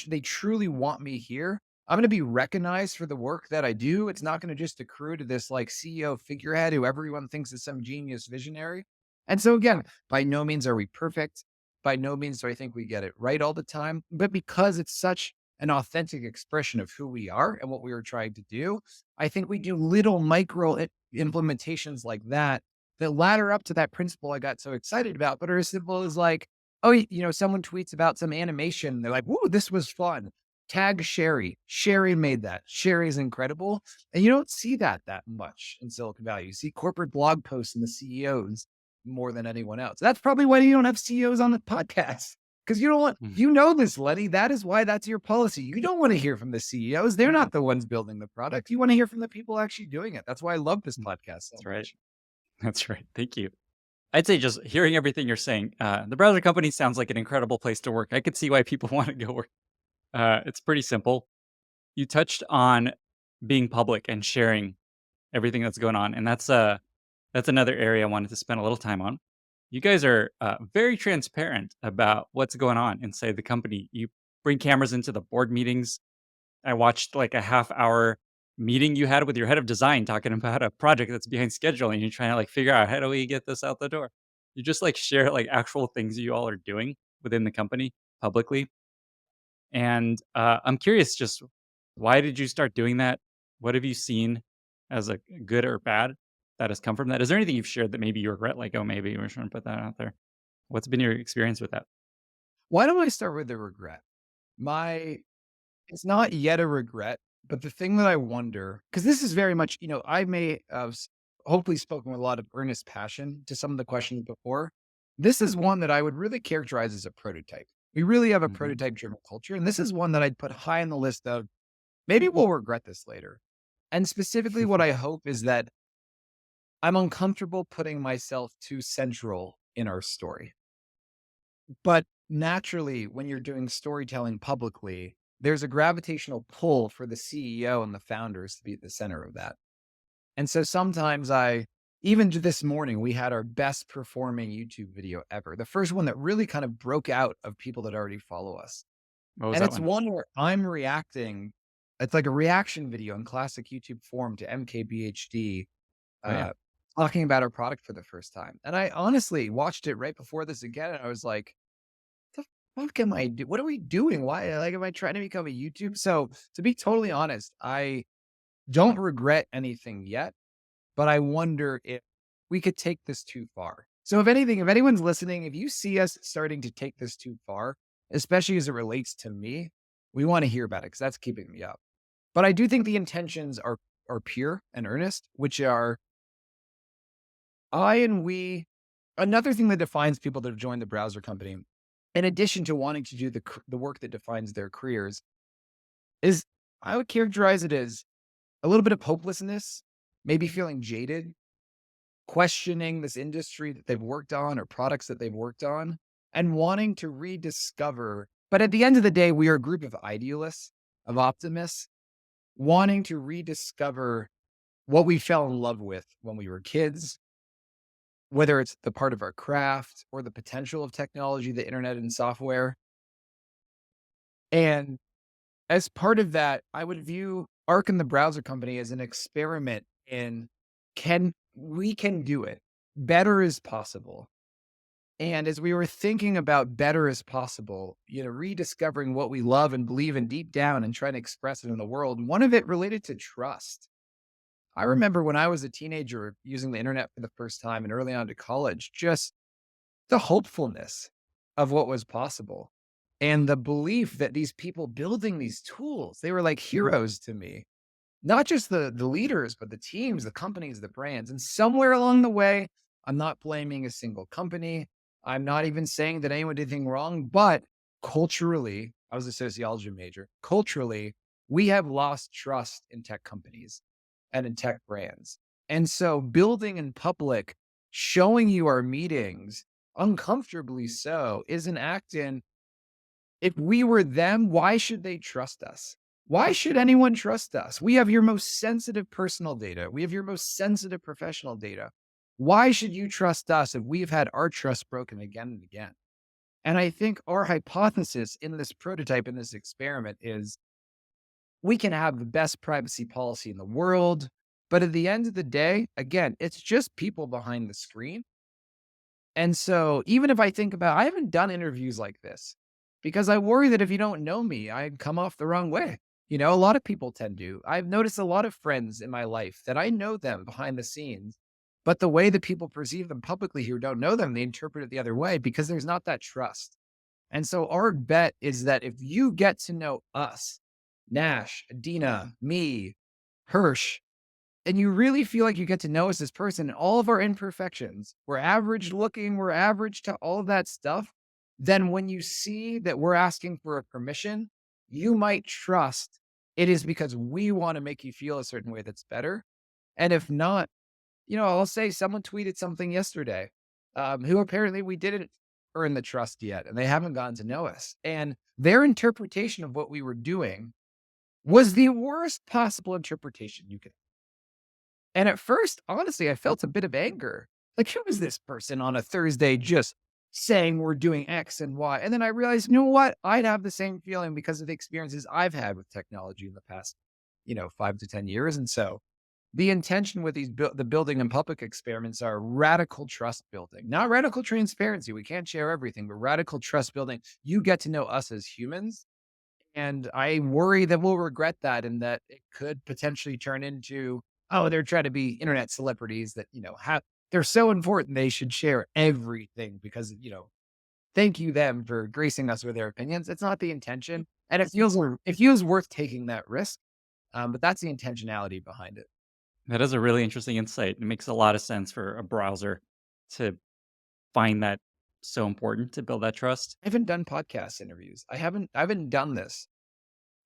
They truly want me here. I'm going to be recognized for the work that I do. It's not going to just accrue to this like CEO figurehead who everyone thinks is some genius visionary. And so again, by no means are we perfect. By no means do I think we get it right all the time. But because it's such an authentic expression of who we are and what we were trying to do, I think we do little micro implementations like that that ladder up to that principle I got so excited about, but are as simple as like, oh, someone tweets about some animation. They're like, "Whoa, this was fun." Tag Sherry. Sherry made that. Sherry is incredible. And you don't see that much in Silicon Valley. You see corporate blog posts and the CEOs more than anyone else. That's probably why you don't have CEOs on the podcast. Because you don't want, Mhm. you know this, Lenny. That is why that's your policy. You don't want to hear from the CEOs. They're not the ones building the product. You want to hear from the people actually doing it. That's why I love this podcast so That's right. much. That's right. Thank you. I'd say just hearing everything you're saying, the browser company sounds like an incredible place to work. I could see why people want to go work. It's pretty simple. You touched on being public and sharing everything that's going on, and that's another area I wanted to spend a little time on. You guys are very transparent about what's going on inside the company. You bring cameras into the board meetings. I watched like a half hour meeting you had with your head of design talking about a project that's behind schedule and you're trying to like figure out how do we get this out the door. You just like share like actual things you all are doing within the company publicly. And I'm curious, just why did you start doing that? What have you seen as a good or bad that has come from that? Is there anything you've shared that maybe you regret? Like, oh, maybe we shouldn't put that out there. What's been your experience with that? Why don't I start with the regret? My It's not yet a regret, but the thing that I wonder, because this is very much, I may have hopefully spoken with a lot of earnest passion to some of the questions before. This is one that I would really characterize as a prototype. We really have a Hmm. prototype driven culture. And this is one that I'd put high on the list of maybe we'll regret this later. And specifically, what I hope is that I'm uncomfortable putting myself too central in our story. But naturally, when you're doing storytelling publicly, there's a gravitational pull for the CEO and the founders to be at the center of that. And so sometimes even this morning, we had our best performing YouTube video ever. The first one that really kind of broke out of people that already follow us. What was And that it's one? one where I'm reacting. It's like a reaction video in classic YouTube form to MKBHD, Oh yeah. uh, talking about our product for the first time. And I honestly watched it right before this again, and I was like, "The fuck am I what are we doing? Why, like, am I trying to become a YouTube?" So, to be totally honest, I don't regret anything yet, but I wonder if we could take this too far. So if anything, if anyone's listening, if you see us starting to take this too far, especially as it relates to me, we want to hear about it because that's keeping me up. But I do think the intentions are pure and earnest, which are I and we. Another thing that defines people that have joined the browser company, in addition to wanting to do the work that defines their careers, is I would characterize it as a little bit of hopelessness, maybe feeling jaded, questioning this industry that they've worked on or products that they've worked on and wanting to rediscover. But at the end of the day, we are a group of idealists, of optimists, wanting to rediscover what we fell in love with when we were kids, whether it's the part of our craft or the potential of technology, the internet and software. And as part of that, I would view Arc and the browser company as an experiment in can do it. Better is possible. And as we were thinking about better as possible, rediscovering what we love and believe in deep down and trying to express it in the world, one of it related to trust. I remember when I was a teenager using the internet for the first time and early on to college, just the hopefulness of what was possible and the belief that these people building these tools, they were like heroes to me. Not just the leaders, but the teams, the companies, the brands, and somewhere along the way, I'm not blaming a single company. I'm not even saying that anyone did anything wrong, but culturally, I was a sociology major. Culturally, we have lost trust in tech companies and in tech brands. And so building in public, showing you our meetings, uncomfortably so, is an act in if we were them, why should they trust us? Why should anyone trust us? We have your most sensitive personal data. We have your most sensitive professional data. Why should you trust us if we've had our trust broken again and again? And I think our hypothesis in this prototype, in this experiment, is we can have the best privacy policy in the world. But at the end of the day, again, it's just people behind the screen. And so even if I think about I haven't done interviews like this because I worry that if you don't know me, I'd come off the wrong way. A lot of people tend to. I've noticed a lot of friends in my life that I know them behind the scenes, but the way that people perceive them publicly who don't know them, they interpret it the other way because there's not that trust. And so our bet is that if you get to know us, Nash, Adina, me, Hirsch, and you really feel like you get to know us as person and all of our imperfections. We're average looking, we're average to all of that stuff. Then when you see that we're asking for a permission, you might trust it is because we want to make you feel a certain way that's better. And if not, I'll say someone tweeted something yesterday, who apparently we didn't earn the trust yet, and they haven't gotten to know us. And their interpretation of what we were doing was the worst possible interpretation you could. And at first, honestly, I felt a bit of anger. Like, who is this person on a Thursday just saying we're doing X and Y? And then I realized, you know what? I'd have the same feeling because of the experiences I've had with technology in the past, 5 to 10 years. And so the intention with the building and public experiments are radical trust building, not radical transparency. We can't share everything, but radical trust building. You get to know us as humans. And I worry that we'll regret that and that it could potentially turn into, oh, they're trying to be internet celebrities that, have they're so important they should share everything because, thank you them for gracing us with their opinions. It's not the intention. And it feels worth taking that risk. But that's the intentionality behind it. That is a really interesting insight. It makes a lot of sense for a browser to find that so important to build that trust. I haven't done podcast interviews. I haven't done this.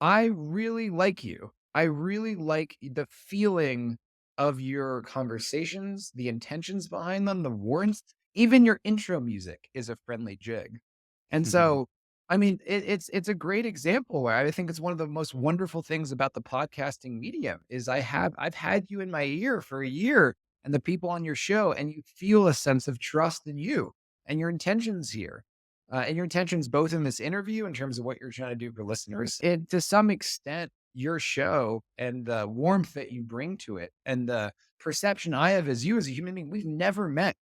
I really like you. I really like the feeling of your conversations, the intentions behind them, the warmth. Even your intro music is a friendly jig. And so, I mean, it's a great example where I think it's one of the most wonderful things about the podcasting medium is I've had you in my ear for a year and the people on your show, and you feel a sense of trust in you and your intentions here. And your intentions both in this interview in terms of what you're trying to do for listeners, and to some extent, your show and the warmth that you bring to it and the perception I have as you as a human being. We've never met.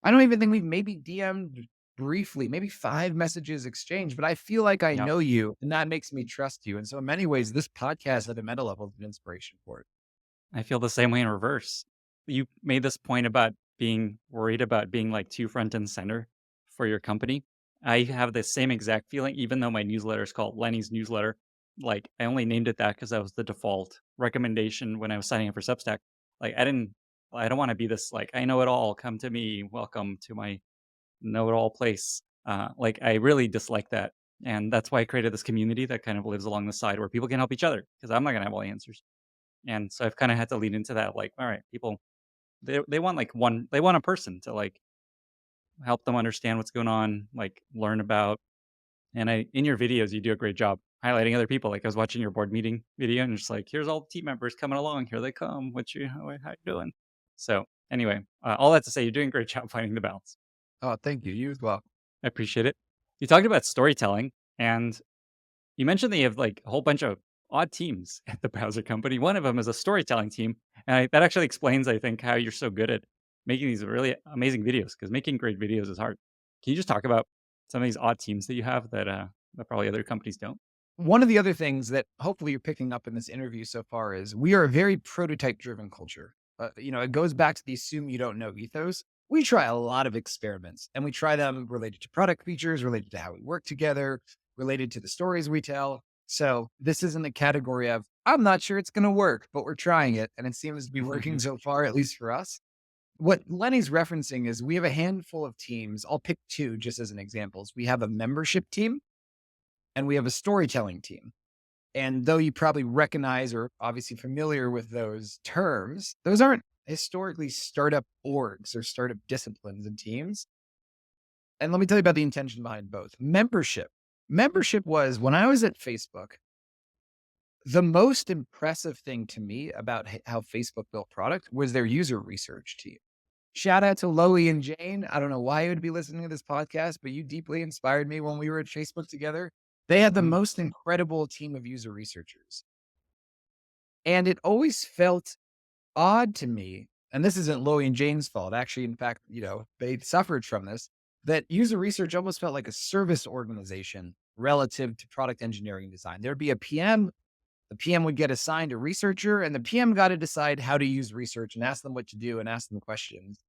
I don't even think we've maybe DM'd briefly, maybe 5 messages exchanged, but I feel like I Yep. know you, and that makes me trust you. And so in many ways, this podcast at a meta level is an inspiration for it. I feel the same way in reverse. You made this point about being worried about being like too front and center for your company. I have the same exact feeling, even though my newsletter is called Lenny's newsletter. Like I only named it that because that was the default recommendation when I was signing up for Substack. Like I don't want to be this like I know it all. Come to me. Welcome to my know it all place. Like I really dislike that, and that's why I created this community that kind of lives along the side where people can help each other because I'm not gonna have all the answers. And so I've kinda had to lean into that, like, all right, people, they want, like, one they want a person to, like, help them understand what's going on, like, learn about and I in your videos, you do a great job highlighting other people, like, I was watching your board meeting video and it's like, "Here's all the team members coming along, here they come, what you how you doing?" So, anyway, all that to say, you're doing a great job finding the balance. Oh, thank you. You as well. I appreciate it. You talked about storytelling, and you mentioned that you have, like, a whole bunch of odd teams at the browser company. One of them is a storytelling team, and that actually explains, I think, how you're so good at making these really amazing videos. Because making great videos is hard. Can you just talk about some of these odd teams that you have that probably other companies don't? One of the other things that hopefully you're picking up in this interview so far is we are a very prototype driven culture. It goes back to the assume you don't know ethos. We try a lot of experiments and we try them related to product features, related to how we work together, related to the stories we tell. So this isn't the category of, I'm not sure it's going to work, but we're trying it. And it seems to be working so far, at least for us. What Lenny's referencing is we have a handful of teams. I'll pick two just as an examples. We have a membership team and we have a storytelling team. And though you probably recognize or obviously familiar with those terms, those aren't historically startup orgs or startup disciplines and teams. And let me tell you about the intention behind both. Membership. Membership was when I was at Facebook, the most impressive thing to me about how Facebook built product was their user research team. Shout out to Loie and Jane. I don't know why you would be listening to this podcast, but you deeply inspired me when we were at Facebook together. They had the Mhm. most incredible team of user researchers. And it always felt odd to me, and this isn't Loie and Jane's fault. Actually, in fact, they suffered from this, that user research almost felt like a service organization relative to product engineering design. There'd be a PM, the PM would get assigned a researcher, and the PM got to decide how to use research and ask them what to do and ask them questions.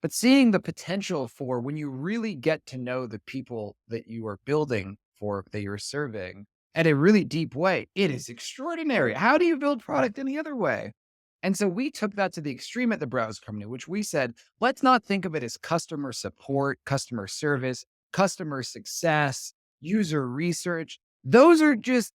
But seeing the potential for when you really get to know the people that you are building for, that you're serving at a really deep way, it is extraordinary. How do you build product any other way? And so we took that to the extreme at the Browse Company, which we said, let's not think of it as customer support, customer service, customer success, user research. Those are just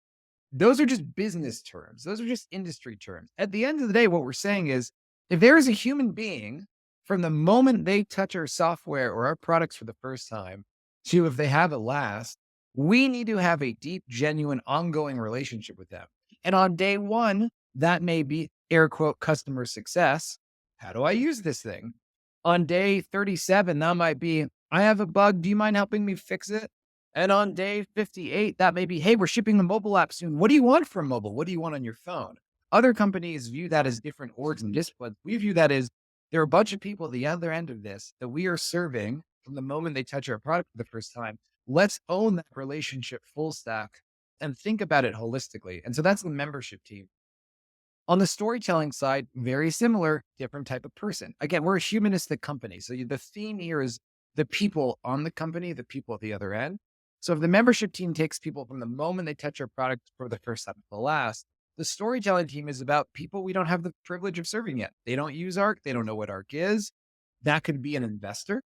business terms. Those are just industry terms. At the end of the day, what we're saying is if there is a human being from the moment they touch our software or our products for the first time to if they have it last, we need to have a deep, genuine, ongoing relationship with them. And on day one, that may be air quote customer success. How do I use this thing? On day 37, that might be I have a bug. Do you mind helping me fix it? And on day 58, that may be, hey, we're shipping the mobile app soon. What do you want from mobile? What do you want on your phone? Other companies view that as different orgs and disciplines. We view that as there are a bunch of people at the other end of this that we are serving from the moment they touch our product for the first time. Let's own that relationship full stack and think about it holistically. And so that's the membership team. On the storytelling side, very similar, different type of person. Again, we're a humanistic company. So the theme here is the people on the company, the people at the other end. So if the membership team takes people from the moment they touch our product for the first time to the last, the storytelling team is about people we don't have the privilege of serving yet. They don't use ARC. They don't know what ARC is. That could be an investor,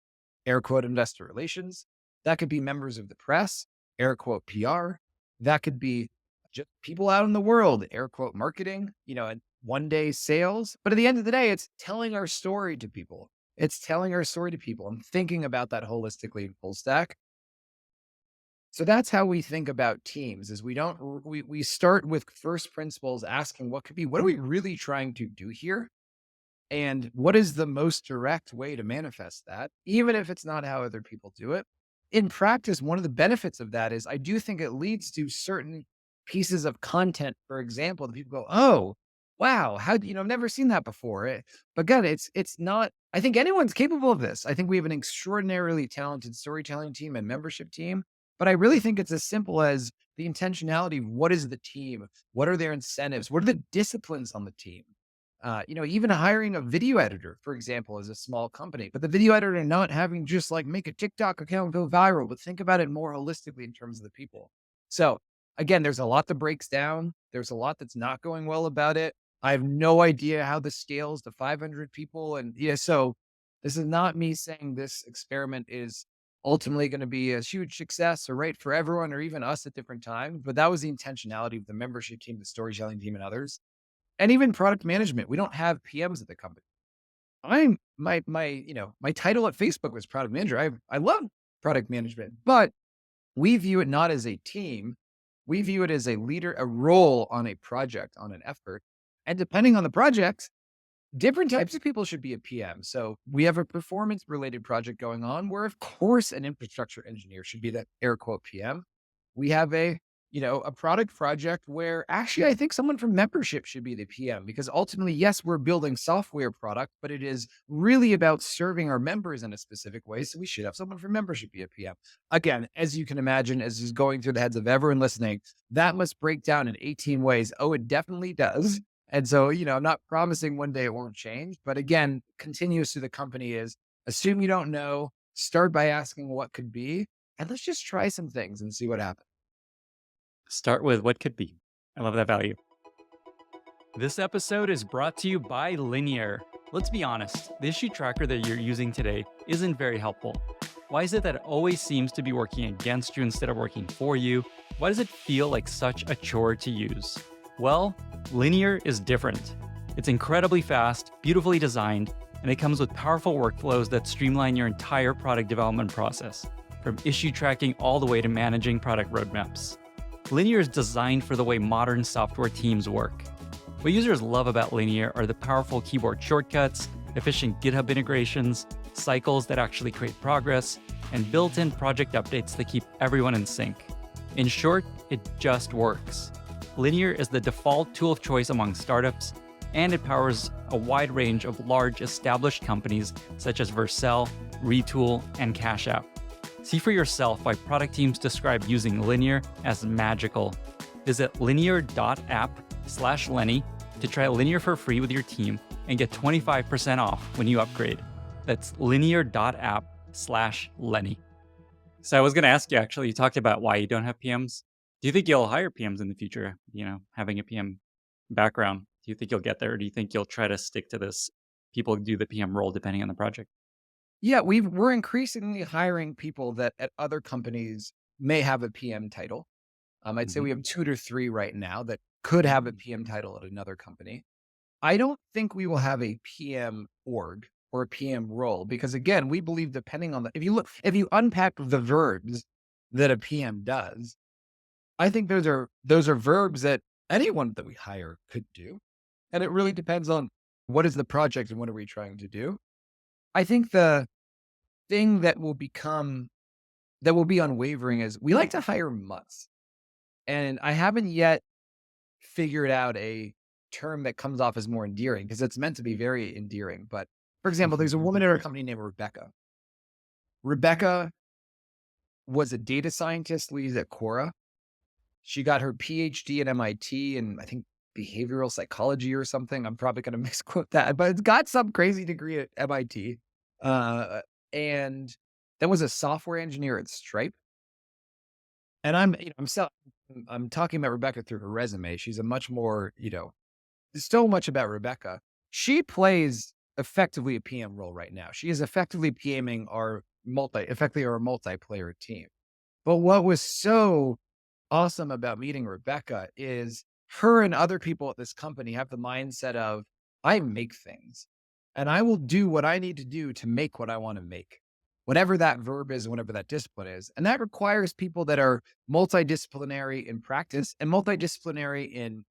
air quote, investor relations. That could be members of the press, air quote, PR. That could be just people out in the world, air quote, marketing, and one day sales. But at the end of the day, it's telling our story to people. It's telling our story to people and thinking about that holistically in full stack. So that's how we think about teams is we start with first principles asking what are we really trying to do here? And what is the most direct way to manifest that, even if it's not how other people do it? In practice, one of the benefits of that is I do think it leads to certain pieces of content, for example, that people go, "Oh, wow, how I've never seen that before." But again, it's not. I think anyone's capable of this. I think we have an extraordinarily talented storytelling team and membership team, but I really think it's as simple as the intentionality of what is the team, what are their incentives, what are the disciplines on the team. Even hiring a video editor, for example, is a small company, but the video editor not having just like make a TikTok account go viral, but think about it more holistically in terms of the people. So again, there's a lot that breaks down. There's a lot that's not going well about it. I have no idea how this scales to 500 people. And yeah, so this is not me saying this experiment is ultimately going to be a huge success or right for everyone or even us at different times. But that was the intentionality of the membership team, the storytelling team, and others. And even product management, we don't have PMs at the company. I'm my title at Facebook was product manager. I love product management, but we view it not as a team. We view it as a leader, a role on a project, on an effort. And depending on the project, different types of people should be a PM. So we have a performance related project going on where, of course, an infrastructure engineer should be that air quote PM. We have a product project where actually I think someone from membership should be the PM because ultimately, yes, we're building software product, but it is really about serving our members in a specific way. So we should have someone from membership be a PM. Again, as you can imagine, as is going through the heads of everyone listening, that must break down in 18 ways. Oh, it definitely does. And so, I'm not promising one day it won't change. But again, continuous to the company is assume you don't know, start by asking what could be, and let's just try some things and see what happens. Start with what could be. I love that value. This episode is brought to you by Linear. Let's be honest, the issue tracker that you're using today isn't very helpful. Why is it that it always seems to be working against you instead of working for you? Why does it feel like such a chore to use? Well, Linear is different. It's incredibly fast, beautifully designed, and it comes with powerful workflows that streamline your entire product development process, from issue tracking all the way to managing product roadmaps. Linear is designed for the way modern software teams work. What users love about Linear are the powerful keyboard shortcuts, efficient GitHub integrations, cycles that actually create progress, and built-in project updates that keep everyone in sync. In short, it just works. Linear is the default tool of choice among startups, and it powers a wide range of large established companies such as Vercel, Retool, and Cash App. See for yourself why product teams describe using Linear as magical. Visit linear.app/Lenny to try Linear for free with your team and get 25% off when you upgrade. That's linear.app/Lenny. So I was going to ask you, actually, you talked about why you don't have PMs. Do you think you'll hire PMs in the future? Having a PM background, do you think you'll get there? Or do you think you'll try to stick to this? People do the PM role depending on the project. Yeah, we're increasingly hiring people that at other companies may have a PM title. I'd say Mhm. we have 2 to 3 right now that could have a PM title at another company. I don't think we will have a PM org or a PM role because again, we believe depending on if you unpack the verbs that a PM does, I think those are verbs that anyone that we hire could do. And it really depends on what is the project and what are we trying to do. I think the thing that will be unwavering is we like to hire mutts. And I haven't yet figured out a term that comes off as more endearing because it's meant to be very endearing. But for example, there's a woman in our company named Rebecca. Rebecca was a data scientist lead at Quora. She got her PhD at MIT and I think behavioral psychology or something. I'm probably going to misquote that, but it's got some crazy degree at MIT. And then was a software engineer at Stripe. And I'm talking about Rebecca through her resume. She's a much more, there's so much about Rebecca. She plays effectively a PM role right now. She is effectively PMing effectively our multiplayer team. But what was so awesome about meeting Rebecca is her and other people at this company have the mindset of I make things and I will do what I need to do to make what I want to make, whatever that verb is, whatever that discipline is. And that requires people that are multidisciplinary in practice and multidisciplinary in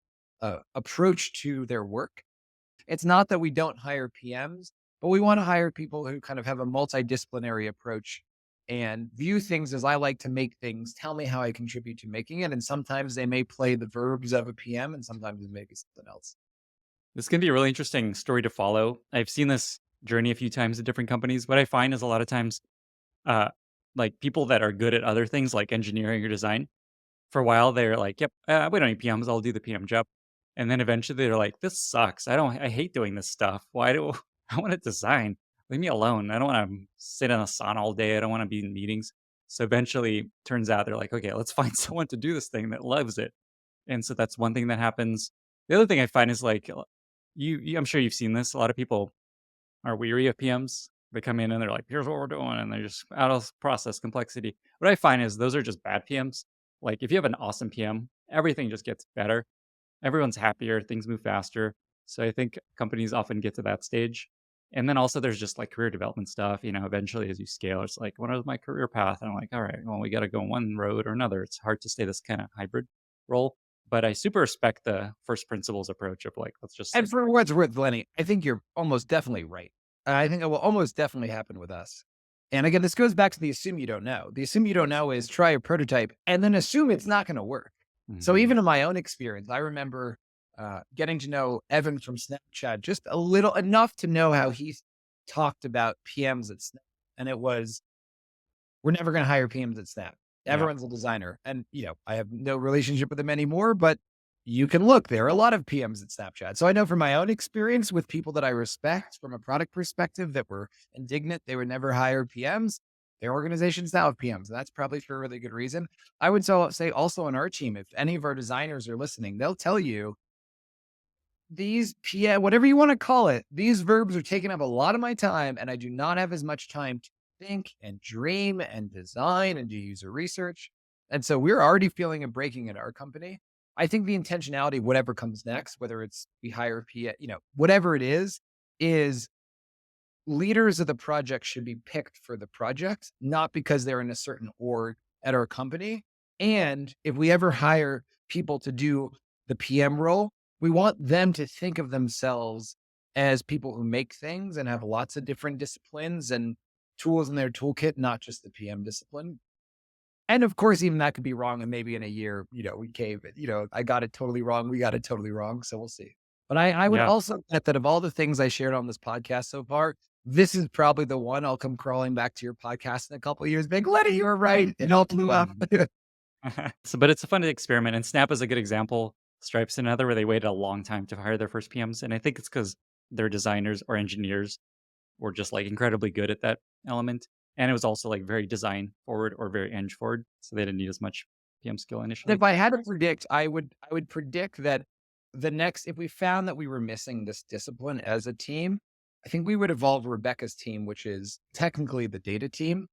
approach to their work. It's not that we don't hire PMs, but we want to hire people who kind of have a multidisciplinary approach and view things as I like to make things. Tell me how I contribute to making it. And sometimes they may play the verbs of a PM and sometimes it may be something else. This can be a really interesting story to follow. I've seen this journey a few times at different companies. What I find is a lot of times, uh, like people that are good at other things like engineering or design, for a while they're like, "Yep, we don't need PMs. I'll do the PM job." And then eventually they're like, "This sucks. I hate doing this stuff. Why do I want to design? Leave me alone. I don't want to sit in a sauna all day. I don't want to be in meetings." So eventually, turns out they're like, "Okay, let's find someone to do this thing that loves it." And so that's one thing that happens. The other thing I find is like, I'm sure you've seen this. A lot of people are weary of PMs. They come in and they're like, "Here's what we're doing," and they're just out of process complexity. What I find is those are just bad PMs. Like if you have an awesome PM, everything just gets better. Everyone's happier, things move faster. So I think companies often get to that stage. And then also there's just like career development stuff. Eventually as you scale, it's like, what is my career path? And I'm like, all right, well, we got to go one road or another. It's hard to stay this kind of hybrid role. But I super respect the first principles approach of like, let's just And for what's worth, Lenny, I think you're almost definitely right. I think it will almost definitely happen with us. And again, this goes back to the assume you don't know. The assume you don't know is try a prototype and then assume it's not going to work. So Mhm. even in my own experience, I remember getting to know Evan from Snapchat just a little enough to know how he talked about PMs at Snap. And it was, we're never going to hire PMs at Snap. Yeah. Everyone's a designer. And, I have no relationship with them anymore, but you can look. There are a lot of PMs at Snapchat. So I know from my own experience with people that I respect from a product perspective that were indignant they would never hire PMs. Their organizations now have PMs. And that's probably for a really good reason. I would say also on our team, if any of our designers are listening, they'll tell you these whatever you wanna call it, these verbs are taking up a lot of my time, and I do not have as much time to think and dream and design and do user research. And so we're already feeling a breaking at our company. I think the intentionality, whatever comes next, whether it's we hire a PA, whatever it is leaders of the project should be picked for the project, not because they're in a certain org at our company. And if we ever hire people to do the PM role, we want them to think of themselves as people who make things and have lots of different disciplines and tools in their toolkit, not just the PM discipline. And of course, even that could be wrong. And maybe in a year, we cave it. I got it totally wrong. We got it totally wrong. So we'll see. But I would Yeah. also bet that of all the things I shared on this podcast so far, this is probably the one I'll come crawling back to your podcast in a couple of years, being, Lenny, you were right. It all blew up. Mhm. But it's a fun experiment. And Snap is a good example. Stripe's another where they waited a long time to hire their first PMs. And I think it's because their designers or engineers were just like incredibly good at that element. And it was also like very design forward or very eng forward. So they didn't need as much PM skill If initially. I had to predict, I would predict that if we found that we were missing this discipline as a team, I think we would evolve Rebecca's team, which is technically the data team,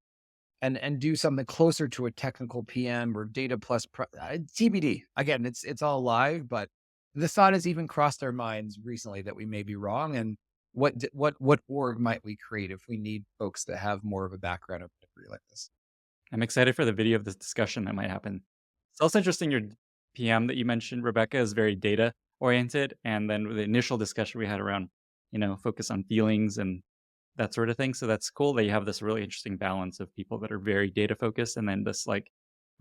and do something closer to a technical PM or data plus TBD. Again, it's all live, but the thought has even crossed our minds recently that we may be wrong. And what org might we create if we need folks that have more of a background of a degree like this? I'm excited for the video of this discussion that might happen. It's also interesting your PM that you mentioned, Rebecca, is very data oriented. And then the initial discussion we had around, focus on feelings and that sort of thing. So that's cool that you have this really interesting balance of people that are very data focused and then this like,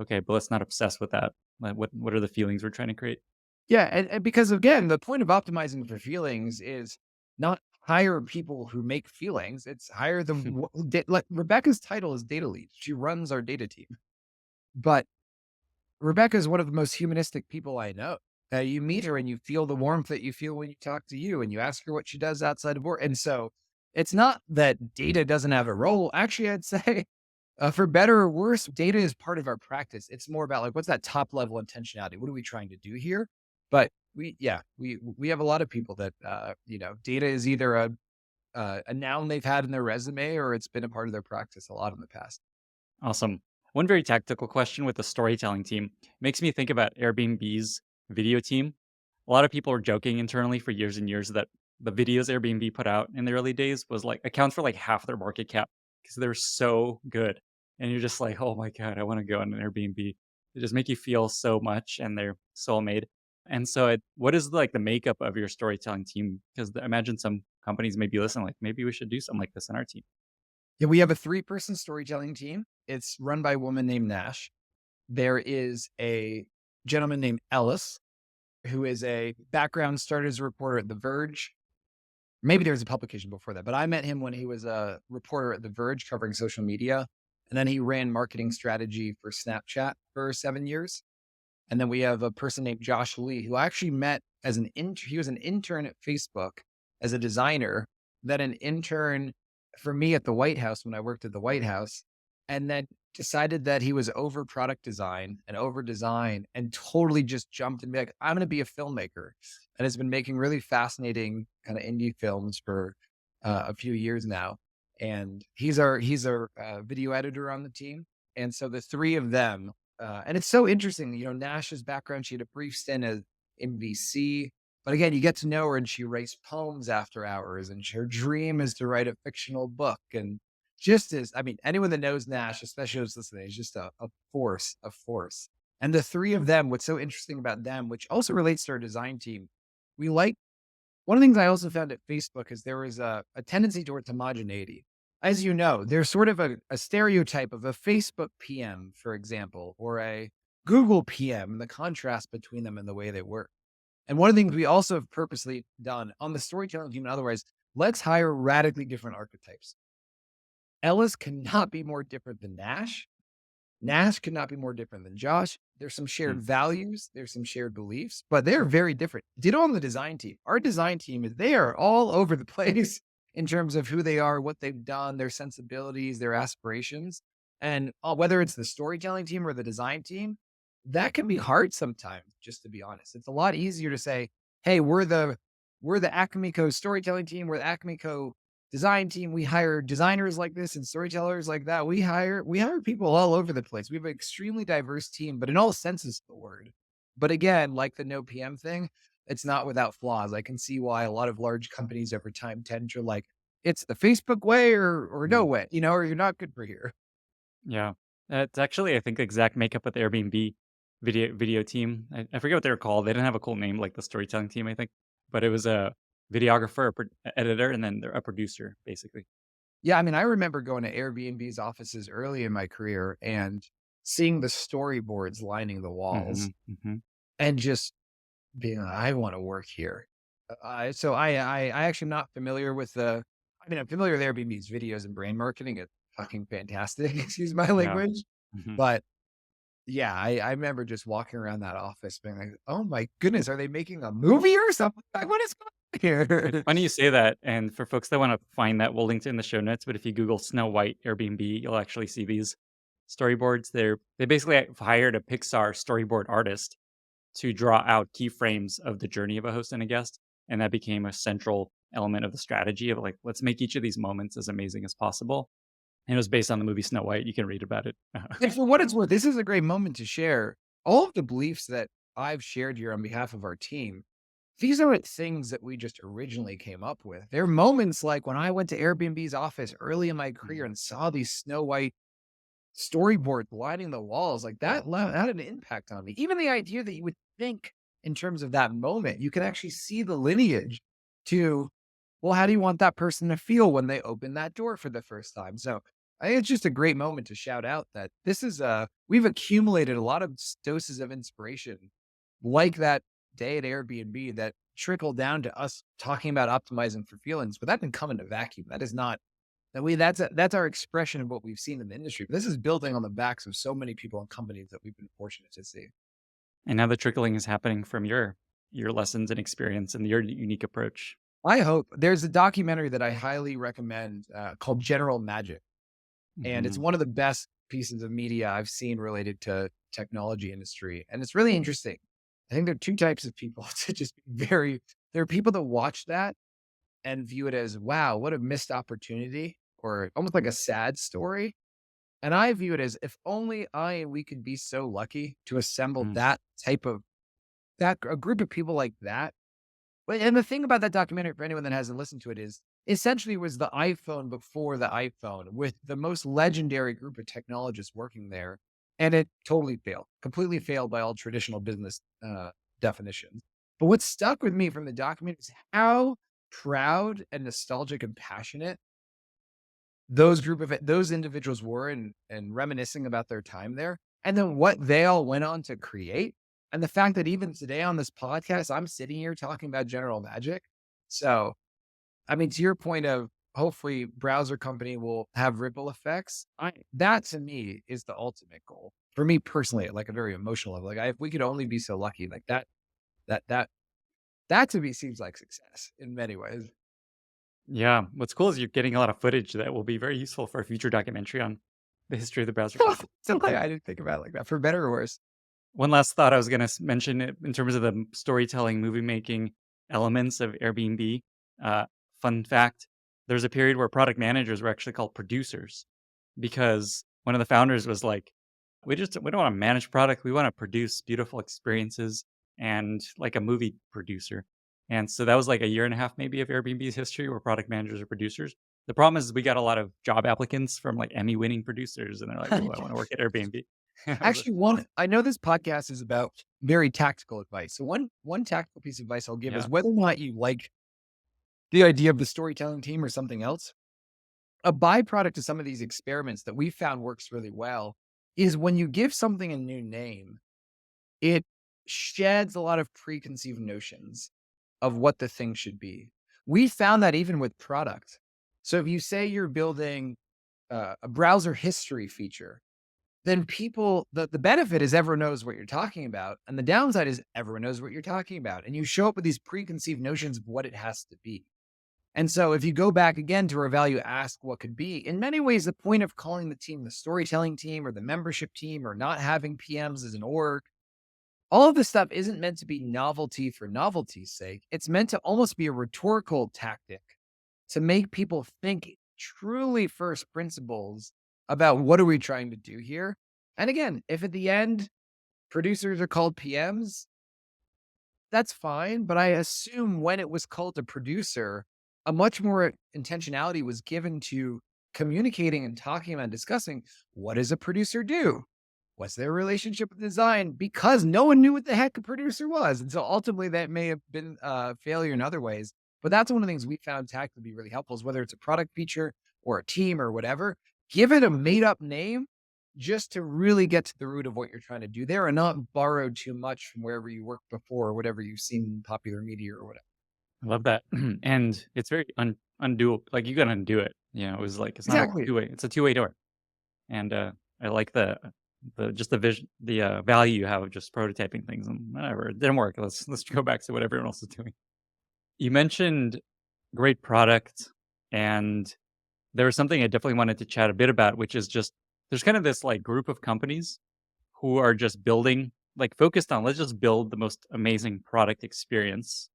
okay, but let's not obsess with that. Like, what are the feelings we're trying to create? Yeah, and because again, the point of optimizing for feelings is not hire people who make feelings. It's hire the like Rebecca's title is data lead. She runs our data team, but Rebecca is one of the most humanistic people I know. You meet her and you feel the warmth that you feel when you talk to you, and you ask her what she does outside of work. And so, it's not that data doesn't have a role. Actually, I'd say for better or worse, data is part of our practice. It's more about like, what's that top level intentionality? What are we trying to do here? But we have a lot of people that data is either a noun they've had in their resume or it's been a part of their practice a lot in the past. Awesome. One very tactical question with the storytelling team makes me think about Airbnb's video team. A lot of people were joking internally for years and years that the videos Airbnb put out in the early days was like accounts for like half their market cap because they're so good. And you're just like, oh my God, I want to go on an Airbnb. They just make you feel so much and they're so made. And so, what is like the makeup of your storytelling team? Because I imagine some companies may be listening, like maybe we should do something like this in our team. Yeah, we have a 3-person storytelling team. It's run by a woman named Nash. There is a gentleman named Ellis, who is a background, started as a reporter at The Verge. Maybe there was a publication before that, but I met him when he was a reporter at The Verge covering social media. And then he ran marketing strategy for Snapchat for 7 years. And then we have a person named Josh Lee, who I actually met as an intern. He was an intern at Facebook as a designer, then an intern for me at the White House when I worked at the White House, and then decided that he was over product design and over design and totally just jumped and be like, I'm going to be a filmmaker. And has been making really fascinating kind of indie films for a few years now. And he's our video editor on the team. And so the three of them and it's so interesting, Nash's background. She had a brief stint at NBC, but again, you get to know her and she writes poems after hours, and her dream is to write a fictional book. And I mean, anyone that knows Nash, especially who's listening, is just a force, a force. And the three of them, what's so interesting about them, which also relates to our design team, we like one of the things I also found at Facebook is there was a tendency towards homogeneity. As you know, there's sort of a stereotype of a Facebook PM, for example, or a Google PM, and the contrast between them and the way they work. And one of the things we also have purposely done on the storytelling team and otherwise, let's hire radically different archetypes. Ellis cannot be more different than Nash. Nash could not be more different than Josh. There's some Mm. shared values, there's some shared beliefs, but they're very different. Ditto on the design team. Our design team is they are all over the place in terms of who they are, what they've done, their sensibilities, their aspirations. And whether it's the storytelling team or the design team, that can be hard sometimes, just to be honest. It's a lot easier to say, hey, we're the Acme Co storytelling team, we're the Acme Co design team. We hire designers like this and storytellers like that. We hire people all over the place. We have an extremely diverse team, but in all senses of the word. But again, like the no PM thing, it's not without flaws. I can see why a lot of large companies over time tend to like it's the Facebook way or no Mm. way, or you're not good for here. Yeah. It's actually, I think, the exact makeup of the Airbnb video team. I forget what they were called. They didn't have a cool name like the storytelling team, I think, but it was a videographer, a editor, and then they're a producer, basically. Yeah, I mean, I remember going to Airbnb's offices early in my career and seeing the storyboards lining the Hmm. walls Hmm. and just being like, "I wanna work here." So I actually am not familiar with I'm familiar with Airbnb's videos and brand marketing. It's fucking fantastic, excuse my Yeah. language. Hmm. But, yeah, I remember just walking around that office being like, "Oh my goodness, are they making a movie or something? Like, what is going on It's here?" funny you say that. And for folks that want to find that, we'll link to it in the show notes. But if you Google Snow White Airbnb, you'll actually see these storyboards. They basically hired a Pixar storyboard artist to draw out keyframes of the journey of a host and a guest. And that became a central element of the strategy of like, let's make each of these moments as amazing as possible. And it was based on the movie Snow White. You can read about it. And for what it's worth, this is a great moment to share all of the beliefs that I've shared here on behalf of our team. These aren't things that we just originally came up with. They're moments like when I went to Airbnb's office early in my career Mm. and saw these Snow White storyboards lining the walls, like that had an impact on me. Even the idea that you would think in terms of that moment, you can actually see the lineage to, well, how do you want that person to feel when they open that door for the first time? So I think it's just a great moment to shout out that this is we've accumulated a lot of doses of inspiration like that day at Airbnb that trickled down to us talking about optimizing for feelings, but that didn't come in a vacuum. That is not that's our expression of what we've seen in the industry. But this is building on the backs of so many people and companies that we've been fortunate to see. And now the trickling is happening from your lessons and experience and your unique approach. I hope there's a documentary that I highly recommend called General Magic, and it's Hmm. one of the best pieces of media I've seen related to technology industry, and it's really interesting. I think there are two types of people to just be very. There are people that watch that and view it as, wow, what a missed opportunity, or almost like a sad story. And I view it as if only we could be so lucky to assemble Mm. that type of that a group of people like that. And the thing about that documentary, for anyone that hasn't listened to it, is essentially it was the iPhone before the iPhone with the most legendary group of technologists working there. And it totally failed, completely failed by all traditional business definitions. But what stuck with me from the document is how proud and nostalgic and passionate those individuals were and reminiscing about their time there, and then what they all went on to create. And the fact that even today on this podcast, I'm sitting here talking about general magic. So, I mean, to your point of hopefully browser company will have ripple effects. That to me is the ultimate goal for me personally, at like a very emotional level. Like, if we could only be so lucky, like that that that to me seems like success in many ways. Yeah. What's cool is you're getting a lot of footage that will be very useful for a future documentary on the history of the browser company. So like, I didn't think about it like that, for better or worse. One last thought I was going to mention in terms of the storytelling, movie making elements of Airbnb. Uh, Fun fact: there's a period where product managers were actually called producers because one of the founders was like, we don't want to manage product, we want to produce beautiful experiences and like a movie producer. And so that was like a year and a half maybe of Airbnb's history where product managers are producers. The problem is we got a lot of job applicants from like Emmy winning producers and they're like, oh, I want to work at Airbnb. I was like, Actually, one I know this podcast is about very tactical advice. So one tactical piece of advice I'll give is yeah. whether or not you like the idea of the storytelling team or something else, a byproduct of some of these experiments that we found works really well is when you give something a new name, it sheds a lot of preconceived notions of what the thing should be. We found that even with product. So if you say you're building a browser history feature, then the benefit is everyone knows what you're talking about. And the downside is everyone knows what you're talking about. And you show up with these preconceived notions of what it has to be. And so if you go back again to our value ask what could be, in many ways, the point of calling the team the storytelling team or the membership team or not having PMs as an org, all of this stuff isn't meant to be novelty for novelty's sake. It's meant to almost be a rhetorical tactic to make people think truly first principles about what are we trying to do here. And again, if at the end producers are called PMs, that's fine, but I assume when it was called a producer, a much more intentionality was given to communicating and talking about and discussing what does a producer do? What's their relationship with design? Because no one knew what the heck a producer was. And so ultimately that may have been a failure in other ways. But that's one of the things we found tech to be really helpful is whether it's a product feature or a team or whatever, give it a made up name just to really get to the root of what you're trying to do there and not borrow too much from wherever you worked before or whatever you've seen in popular media or whatever. I love that. And it's very undoable. Like you gotta undo it. You know, it was like it's not a Exactly. two-way, it's a two-way door. And I like the just the vision, the value you have of just prototyping things and whatever. It didn't work. Let's go back to what everyone else is doing. You mentioned great product, and there was something I definitely wanted to chat a bit about, which is just there's kind of this like group of companies who are just building, like focused on let's just build the most amazing product experience.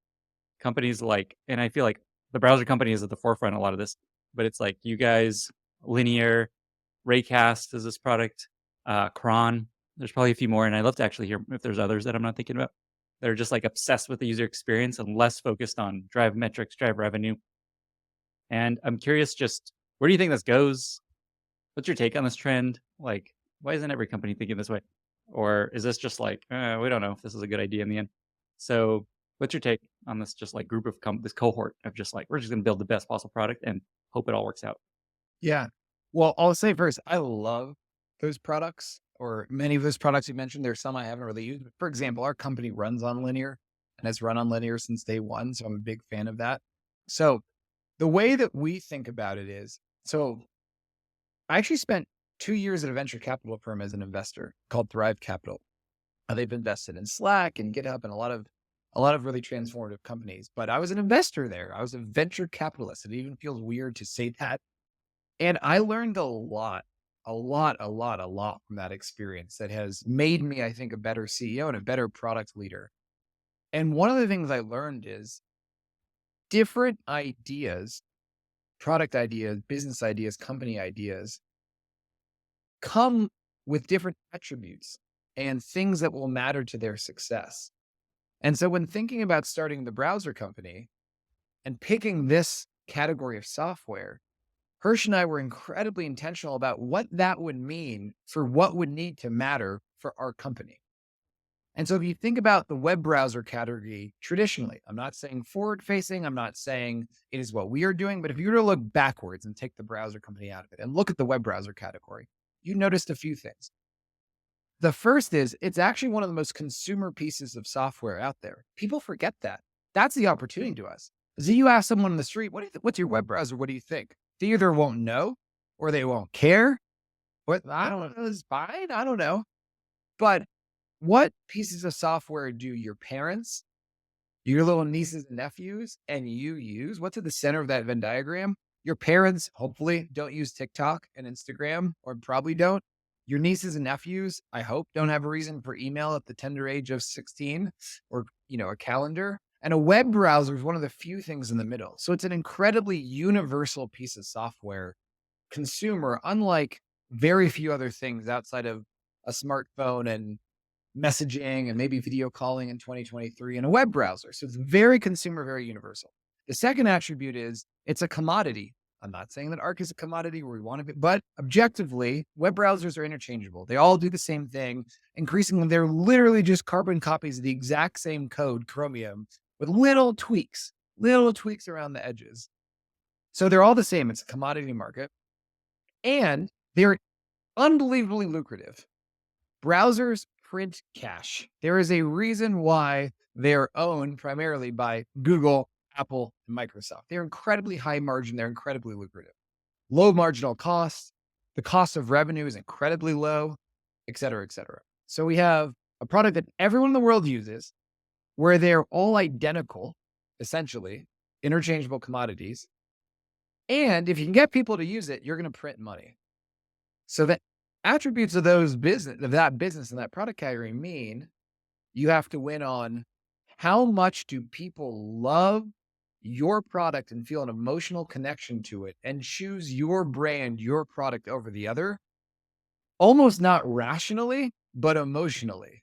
Companies like, and I feel like the browser company is at the forefront of a lot of this, but it's like you guys, Linear, Raycast is this product, Cron. There's probably a few more, and I'd love to actually hear if there's others that I'm not thinking about. They're just like obsessed with the user experience and less focused on drive metrics, drive revenue. And I'm curious, just where do you think this goes? What's your take on this trend? Like, why isn't every company thinking this way? Or is this just like, we don't know if this is a good idea in the end? So, what's your take on this? Just like group of this cohort of just like we're just going to build the best possible product and hope it all works out. Yeah. Well, I'll say first, I love those products or many of those products you mentioned. There's some I haven't really used. But for example, our company runs on Linear and has run on Linear since day one. So I'm a big fan of that. So the way that we think about it is so I actually spent 2 years at a venture capital firm as an investor called Thrive Capital. They've invested in Slack and GitHub and a lot of really transformative companies. But I was an investor there. I was a venture capitalist. It even feels weird to say that. And I learned a lot from that experience that has made me, I think, a better CEO and a better product leader. And one of the things I learned is different ideas, product ideas, business ideas, company ideas come with different attributes and things that will matter to their success. And so when thinking about starting the browser company and picking this category of software, Hirsch and I were incredibly intentional about what that would mean for what would need to matter for our company. And so if you think about the web browser category traditionally, I'm not saying forward facing, I'm not saying it is what we are doing, but if you were to look backwards and take the browser company out of it and look at the web browser category, you noticed a few things. The first is it's actually one of the most consumer pieces of software out there. People forget that. That's the opportunity to us. So you ask someone on the street, what's your web browser? What do you think? They either won't know or they won't care. What I don't know, it's fine. I don't know. But what pieces of software do your parents, your little nieces and nephews, and you use? What's at the center of that Venn diagram? Your parents hopefully don't use TikTok and Instagram, or probably don't. Your nieces and nephews, I hope, don't have a reason for email at the tender age of 16 or, a calendar. And a web browser is one of the few things in the middle. So it's an incredibly universal piece of software consumer, unlike very few other things outside of a smartphone and messaging and maybe video calling in 2023 and a web browser. So it's very consumer, very universal. The second attribute is it's a commodity. I'm not saying that Arc is a commodity where we want to be, but objectively, web browsers are interchangeable. They all do the same thing. Increasingly, they're literally just carbon copies of the exact same code, Chromium, with little tweaks around the edges. So they're all the same. It's a commodity market and they're unbelievably lucrative. Browsers print cash. There is a reason why they're owned primarily by Google, Apple, and Microsoft. They're incredibly high margin, they're incredibly lucrative. Low marginal costs, the cost of revenue is incredibly low, et cetera, et cetera. So we have a product that everyone in the world uses where they're all identical, essentially, interchangeable commodities. And if you can get people to use it, you're going to print money. So the attributes of that business and that product category mean you have to win on how much do people love your product and feel an emotional connection to it and choose your brand, your product over the other, almost not rationally, but emotionally.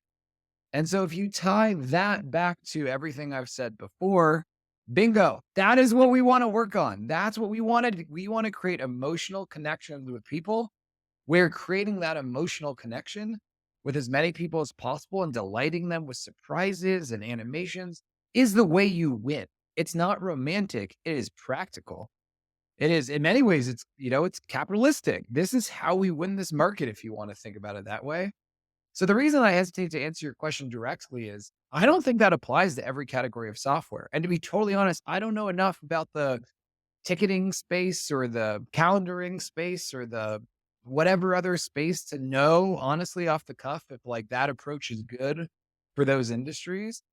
And so if you tie that back to everything I've said before, bingo, that is what we want to work on. That's what we wanted. We want to create emotional connections with people. We're creating that emotional connection with as many people as possible and delighting them with surprises and animations is the way you win. It's not romantic. It is practical. It is in many ways, it's capitalistic. This is how we win this market, if you want to think about it that way. So the reason I hesitate to answer your question directly is I don't think that applies to every category of software. And to be totally honest, I don't know enough about the ticketing space or the calendaring space or the whatever other space to know honestly off the cuff if like that approach is good for those industries.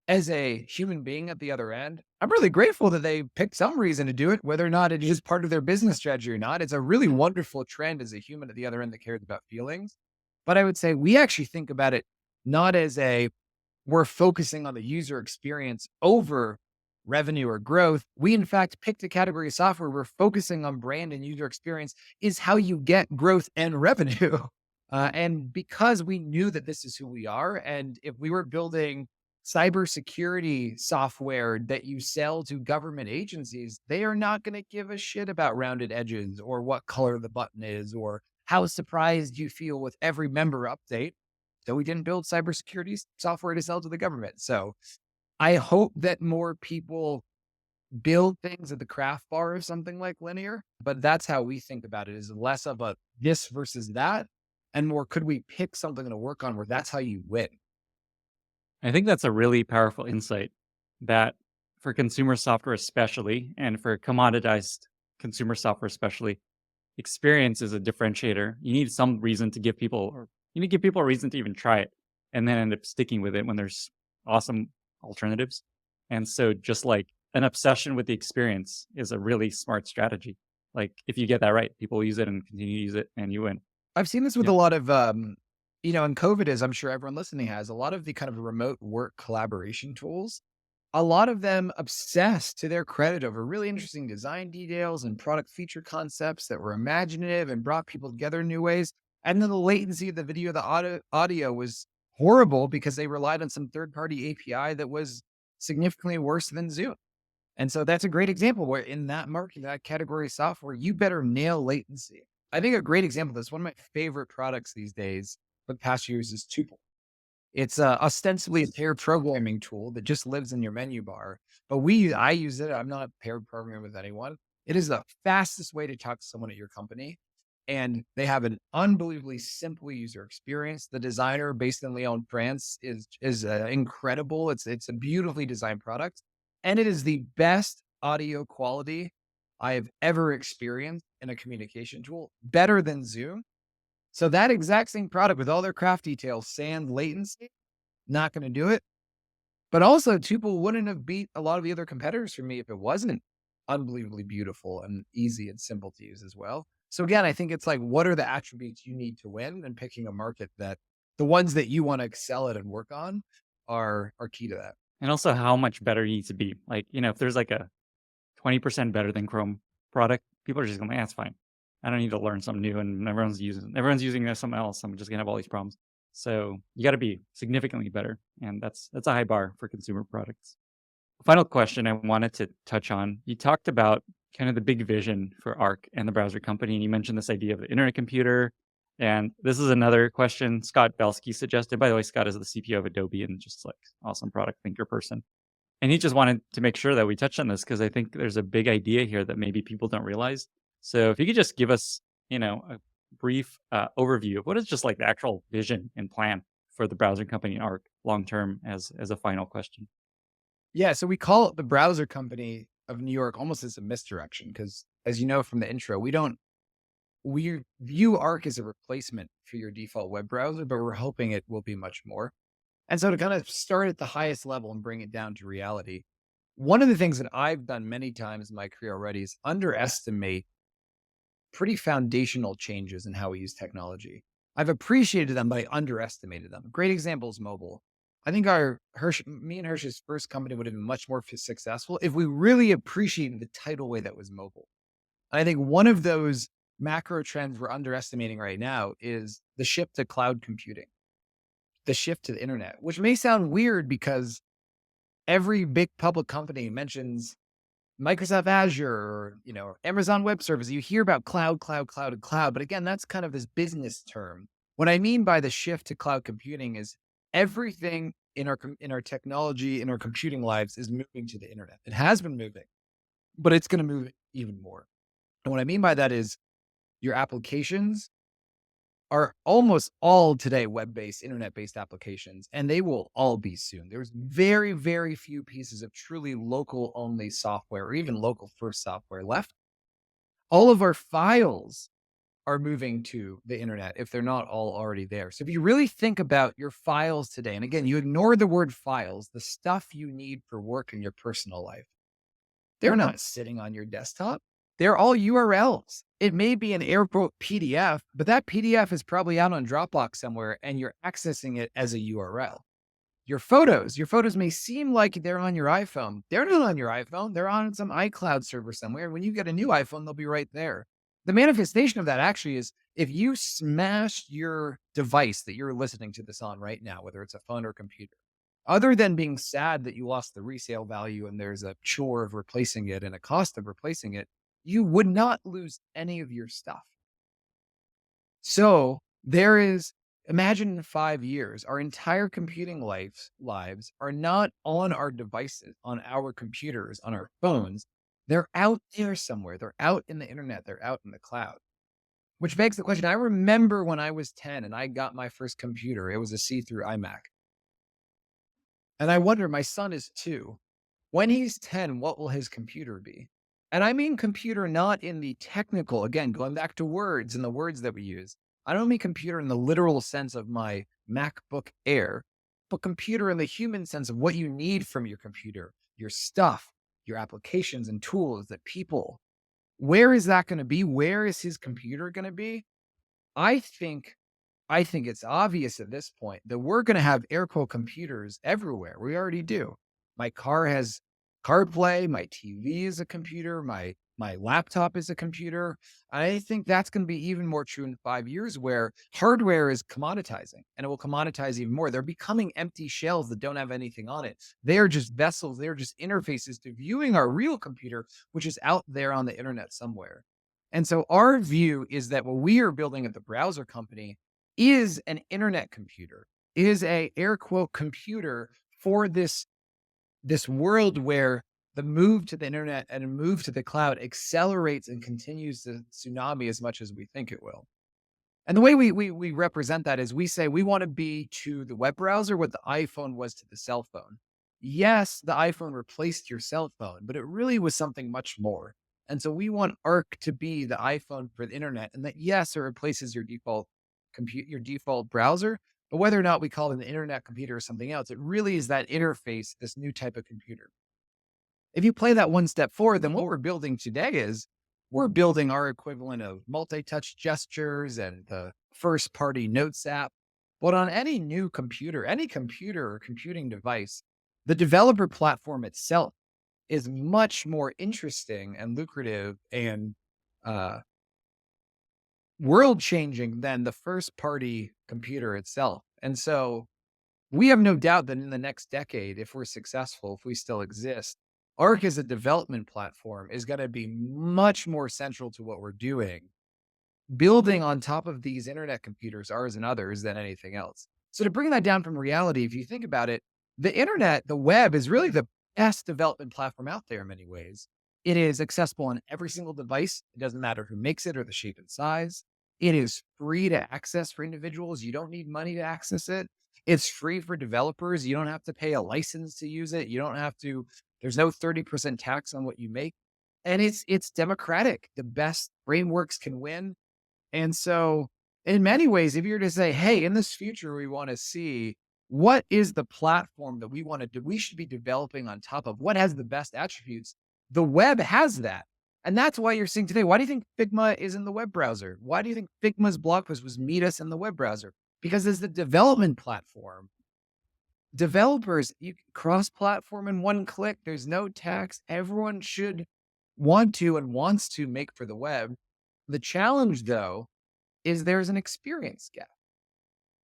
As a human being at the other end, I'm really grateful that they picked some reason to do it, whether or not it is part of their business strategy or not. It's a really wonderful trend as a human at the other end that cares about feelings. But I would say we actually think about it not as we're focusing on the user experience over revenue or growth. We, in fact, picked a category of software. We're focusing on brand and user experience is how you get growth and revenue. And because we knew that this is who we are, and if we were building cybersecurity software that you sell to government agencies, they are not going to give a shit about rounded edges or what color the button is or how surprised you feel with every member update. So we didn't build cybersecurity software to sell to the government. So I hope that more people build things at the craft bar of something like Linear, but that's how we think about it is less of a this versus that and more could we pick something to work on where that's how you win. I think that's a really powerful insight that for consumer software, especially, and for commoditized consumer software, especially, experience is a differentiator. You need some reason to give people, or you need to give people a reason to even try it and then end up sticking with it when there's awesome alternatives. And so, just like an obsession with the experience is a really smart strategy. Like, if you get that right, people will use it and continue to use it, and you win. I've seen this with Yeah. a lot of, and COVID, as I'm sure everyone listening has, a lot of the kind of remote work collaboration tools, a lot of them obsessed to their credit over really interesting design details and product feature concepts that were imaginative and brought people together in new ways. And then the latency of the video, the audio was horrible because they relied on some third party API that was significantly worse than Zoom. And so that's a great example where in that market, that category of software, you better nail latency. I think a great example of this, one of my favorite products these days for the past years is Tupl. It's ostensibly a pair programming tool that just lives in your menu bar, but I use it. I'm not pair programming with anyone. It is the fastest way to talk to someone at your company, and they have an unbelievably simple user experience. The designer, based in Lyon, France, is incredible. It's a beautifully designed product, and it is the best audio quality I have ever experienced in a communication tool, better than Zoom. So that exact same product with all their craft details, sand, latency, not gonna do it. But also, Tupl wouldn't have beat a lot of the other competitors for me if it wasn't unbelievably beautiful and easy and simple to use as well. So again, I think it's like, what are the attributes you need to win, and picking a market that the ones that you wanna excel at and work on are key to that. And also how much better you need to be. Like, if there's like a 20% better than Chrome product, people are just going, that's fine. I don't need to learn something new and everyone's using something else. I'm just gonna have all these problems. So you got to be significantly better. And that's a high bar for consumer products. Final question I wanted to touch on. You talked about kind of the big vision for Arc and the browser company, and you mentioned this idea of the internet computer. And this is another question Scott Belsky suggested. By the way, Scott is the CPO of Adobe and just like awesome product thinker person. And he just wanted to make sure that we touched on this because I think there's a big idea here that maybe people don't realize. So if you could just give us, a brief overview of what is just like the actual vision and plan for the browser company Arc long term as a final question. Yeah, so we call it the browser company of New York almost as a misdirection because, as you know from the intro, we view Arc as a replacement for your default web browser, but we're hoping it will be much more. And so to kind of start at the highest level and bring it down to reality, one of the things that I've done many times in my career already is underestimate pretty foundational changes in how we use technology. I've appreciated them, but I underestimated them. A great example is mobile. I think me and Hirsch's first company would have been much more successful if we really appreciated the tidal way that was mobile. I think one of those macro trends we're underestimating right now is the shift to cloud computing, the shift to the internet, which may sound weird because every big public company mentions Microsoft Azure or, Amazon Web Services. You hear about cloud, cloud, cloud, and cloud. But again, that's kind of this business term. What I mean by the shift to cloud computing is everything in our technology, in our computing lives is moving to the internet. It has been moving, but it's going to move even more. And what I mean by that is your applications are almost all today web-based, internet-based applications, and they will all be soon. There's very, very few pieces of truly local-only software or even local-first software left. All of our files are moving to the internet if they're not all already there. So if you really think about your files today, and again, you ignore the word files, the stuff you need for work in your personal life, they're not sitting on your desktop. They're all URLs. It may be an air quote PDF, but that PDF is probably out on Dropbox somewhere and you're accessing it as a URL. Your photos may seem like they're on your iPhone. They're not on your iPhone. They're on some iCloud server somewhere. When you get a new iPhone, they'll be right there. The manifestation of that actually is if you smash your device that you're listening to this on right now, whether it's a phone or computer, other than being sad that you lost the resale value and there's a chore of replacing it and a cost of replacing it, you would not lose any of your stuff. So there is, imagine in 5 years, our entire computing lives are not on our devices, on our computers, on our phones. They're out there somewhere. They're out in the internet. They're out in the cloud. Which begs the question. I remember when I was 10 and I got my first computer, it was a see-through iMac. And I wonder, my son is 2. When he's 10, what will his computer be? And I mean computer not in the technical, again, going back to words and the words that we use. I don't mean computer in the literal sense of my MacBook Air, but computer in the human sense of what you need from your computer, your stuff, your applications and tools, that people. Where is that going to be? Where is his computer going to be? I think I think it's obvious at this point that we're going to have air quote computers everywhere. We already do. My car has CarPlay. My TV is a computer. My laptop is a computer. I think that's going to be even more true in 5 years, where hardware is commoditizing, and it will commoditize even more. They're becoming empty shells that don't have anything on it. They are just vessels. They are just interfaces to viewing our real computer, which is out there on the internet somewhere. And so our view is that what we are building at the browser company is an internet computer. is a air quote computer for this world where the move to the internet and a move to the cloud accelerates and continues the tsunami as much as we think it will. And the way we represent that is we say we want to be to the web browser what the iPhone was to the cell phone. Yes, the iPhone replaced your cell phone, but it really was something much more. And so we want Arc to be the iPhone for the internet, and that yes, it replaces your default your default browser, but whether or not we call it an internet computer or something else, it really is that interface, this new type of computer. If you play that one step forward, then what we're building today is we're building our equivalent of multi-touch gestures and the first party notes app. But on any computer or computing device, the developer platform itself is much more interesting and lucrative and uh, world changing than the first party computer itself. And so we have no doubt that in the next decade, if we're successful, if we still exist, Arc as a development platform is going to be much more central to what we're doing, building on top of these internet computers, ours and others, than anything else. So to bring that down from reality, if you think about it, the internet, the web is really the best development platform out there in many ways. It is accessible on every single device. It doesn't matter who makes it or the shape and size. It is free to access for individuals. You don't need money to access it. It's free for developers. You don't have to pay a license to use it. You don't have to, there's no 30% tax on what you make. And it's democratic. The best frameworks can win, and so, in many ways, if you were to say, "Hey, in this future, we want to see what is the platform that we want to do, we should be developing on top of what has the best attributes," the web has that. And that's why you're seeing today. Why do you think Figma is in the web browser? Why do you think Figma's blog post was meet us in the web browser? Because as the development platform, developers, you cross platform in one click, there's no tax. Everyone should want to and wants to make for the web. The challenge, though, is there's an experience gap.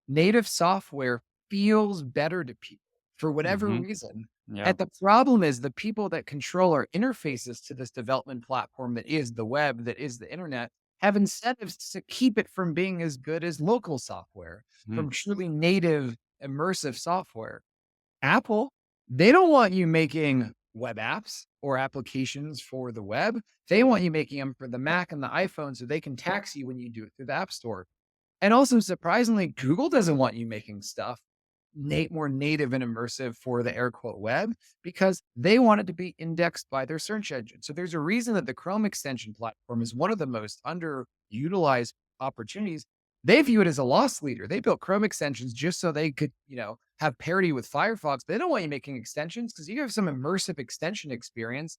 Native software feels better to people for whatever Hmm. reason. Yeah. And the problem is the people that control our interfaces to this development platform that is the web, that is the internet, have incentives to keep it from being as good as local software, Mm. from truly native, immersive software. Apple, they don't want you making web apps or applications for the web. They want you making them for the Mac and the iPhone so they can tax you when you do it through the App Store. And also, surprisingly, Google doesn't want you making stuff more native and immersive for the air quote web because they want it to be indexed by their search engine. So there's a reason that the Chrome extension platform is one of the most underutilized opportunities. They view it as a loss leader. They built Chrome extensions just so they could, have parity with Firefox. They don't want you making extensions because you have some immersive extension experience.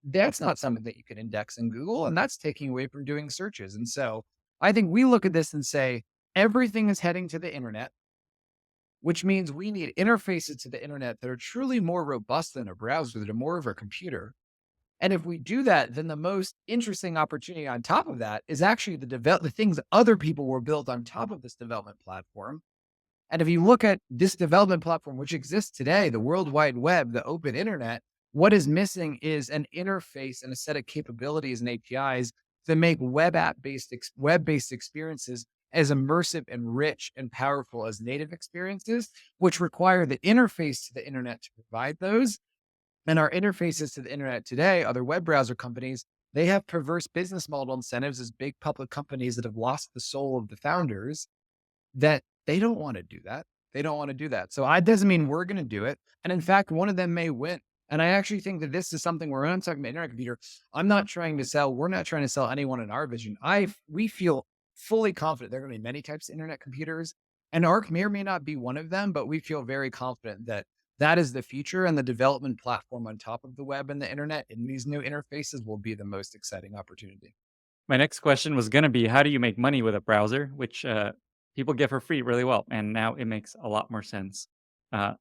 That's not something that you can index in Google, and that's taking away from doing searches. And so I think we look at this and say everything is heading to the internet, which means we need interfaces to the internet that are truly more robust than a browser, that are more of a computer. And if we do that, then the most interesting opportunity on top of that is actually the things that other people were built on top of this development platform. And if you look at this development platform, which exists today, the World Wide Web, the open internet, what is missing is an interface and a set of capabilities and APIs that make web based experiences as immersive and rich and powerful as native experiences, which require the interface to the internet to provide those. And our interfaces to the internet today, other web browser companies, they have perverse business model incentives as big public companies that have lost the soul of the founders, that they don't wanna do that. They don't wanna do that. So, I doesn't mean we're gonna do it, and in fact, one of them may win, and I actually think that this is something we're not talking about internet computer. We're not trying to sell anyone in our vision. We feel fully confident there are gonna be many types of internet computers, and Arc may or may not be one of them, but we feel very confident that that is the future, and the development platform on top of the web and the internet in these new interfaces will be the most exciting opportunity. My next question was going to be, how do you make money with a browser, which people get for free really well. And now it makes a lot more sense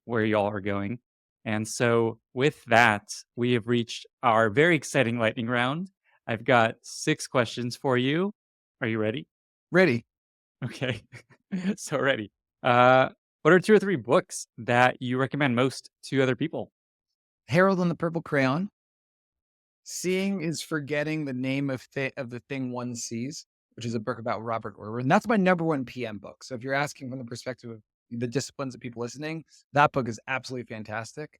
where y'all are going. And so, with that, we have reached our very exciting lightning round. I've got 6 questions for you. Are you ready? Ready. Okay. So, ready. Uh, what are 2 or 3 books that you recommend most to other people? Harold and the Purple Crayon. Seeing is forgetting the name of the thing one sees, which is a book about Robert Orwell. And that's my number one PM book. So if you're asking from the perspective of the disciplines of people listening. That book is absolutely fantastic.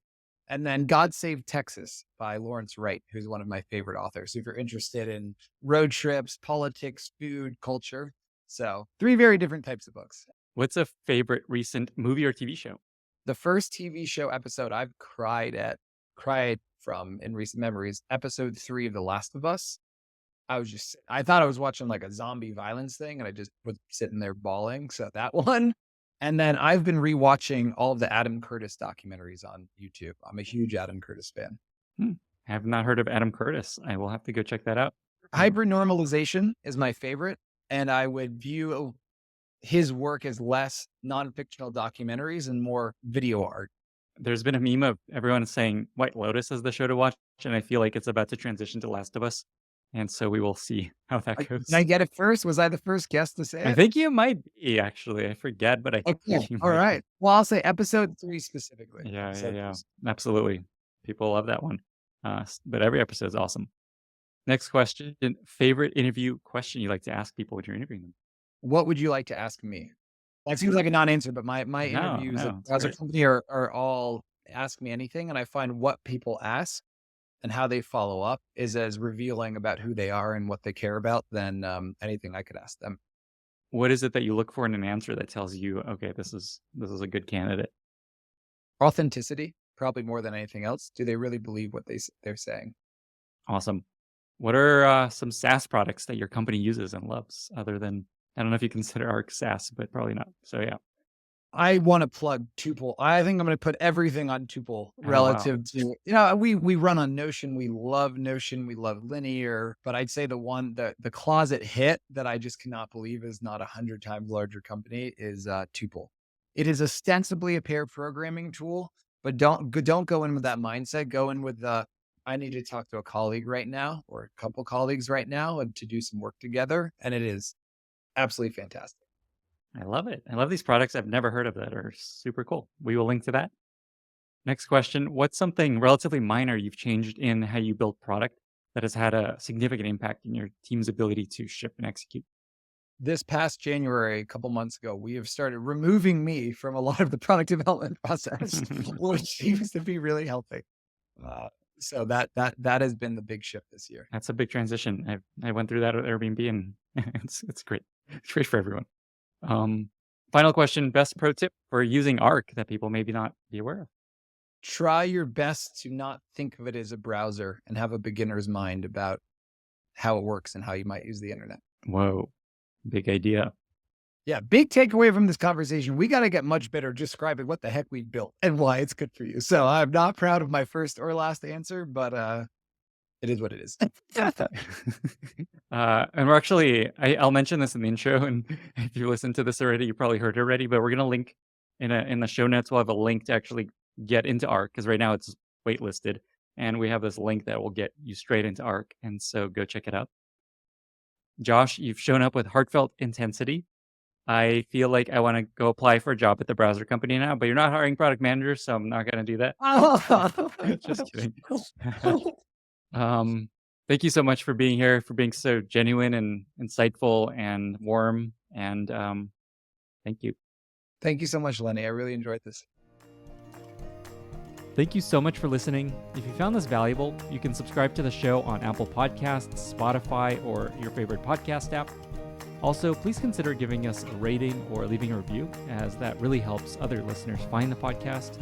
And then God Save Texas by Lawrence Wright, who's one of my favorite authors. So if you're interested in road trips, politics, food, culture. So 3 very different types of books. What's a favorite recent movie or TV show? The first TV show episode I've cried from in recent memories, episode 3 of The Last of Us. I thought I was watching like a zombie violence thing and I just was sitting there bawling. So that one. And then I've been rewatching all of the Adam Curtis documentaries on YouTube. I'm a huge Adam Curtis fan. Hmm. I have not heard of Adam Curtis. I will have to go check that out. Hypernormalization is my favorite. And I would view his work as less non-fictional documentaries and more video art. There's been a meme of everyone saying White Lotus is the show to watch, and I feel like it's about to transition to Last of Us. And so we will see how that goes. Did I get it first? Was I the first guest to say I it? think you might be, actually. I forget, but I Okay. think you All might be. right. Well, I'll say episode 3 specifically. Yeah, Episode 3. Absolutely. People love that one. But every episode is awesome. Next question. Favorite interview question you like to ask people when you're interviewing them? What would you like to ask me? That seems like a non-answer, but my interviews it's as a great. company are all ask me anything, and I find what people ask and how they follow up is as revealing about who they are and what they care about than anything I could ask them. What is it that you look for in an answer that tells you, okay, this is a good candidate? Authenticity, probably more than anything else. Do they really believe what they're saying? Awesome. What are some SaaS products that your company uses and loves other than, I don't know if you consider Arc SaaS, but probably not. So yeah. I want to plug Tupl. I think I'm going to put everything on Tupl Oh, wow. relative to, we run on Notion. We love Notion. We love Linear, but I'd say the closet hit that I just cannot believe is not 100 times larger company is Tupl. It is ostensibly a pair programming tool, but don't go in with that mindset. Go in with I need to talk to a colleague right now or a couple colleagues right now and to do some work together. And it is absolutely fantastic. I love it. I love these products I've never heard of that are super cool. We will link to that. Next question. What's something relatively minor you've changed in how you build product that has had a significant impact in your team's ability to ship and execute? This past January, a couple months ago, we have started removing me from a lot of the product development process, which seems to be really helping. So that has been the big shift this year. That's a big transition. I went through that at Airbnb, and it's great. It's great for everyone. Final question: best pro tip for using Arc that people maybe not be aware of? Try your best to not think of it as a browser and have a beginner's mind about how it works and how you might use the internet. Whoa, big idea. Yeah, big takeaway from this conversation. We got to get much better describing what the heck we built and why it's good for you. So I'm not proud of my first or last answer, but it is what it is. And we're actually, I'll mention this in the intro, and if you listen to this already, you probably heard it already, but we're going to link in the show notes. We'll have a link to actually get into Arc, because right now it's waitlisted, and we have this link that will get you straight into Arc. And so go check it out. Josh, you've shown up with heartfelt intensity. I feel like I want to go apply for a job at the browser company now, but you're not hiring product managers, so I'm not going to do that. Just kidding. Thank you so much for being here, for being so genuine and insightful and warm. And thank you. Thank you so much, Lenny. I really enjoyed this. Thank you so much for listening. If you found this valuable, you can subscribe to the show on Apple Podcasts, Spotify, or your favorite podcast app. Also, please consider giving us a rating or leaving a review, as that really helps other listeners find the podcast.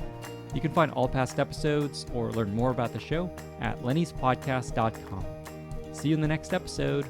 You can find all past episodes or learn more about the show at lennyspodcast.com. See you in the next episode.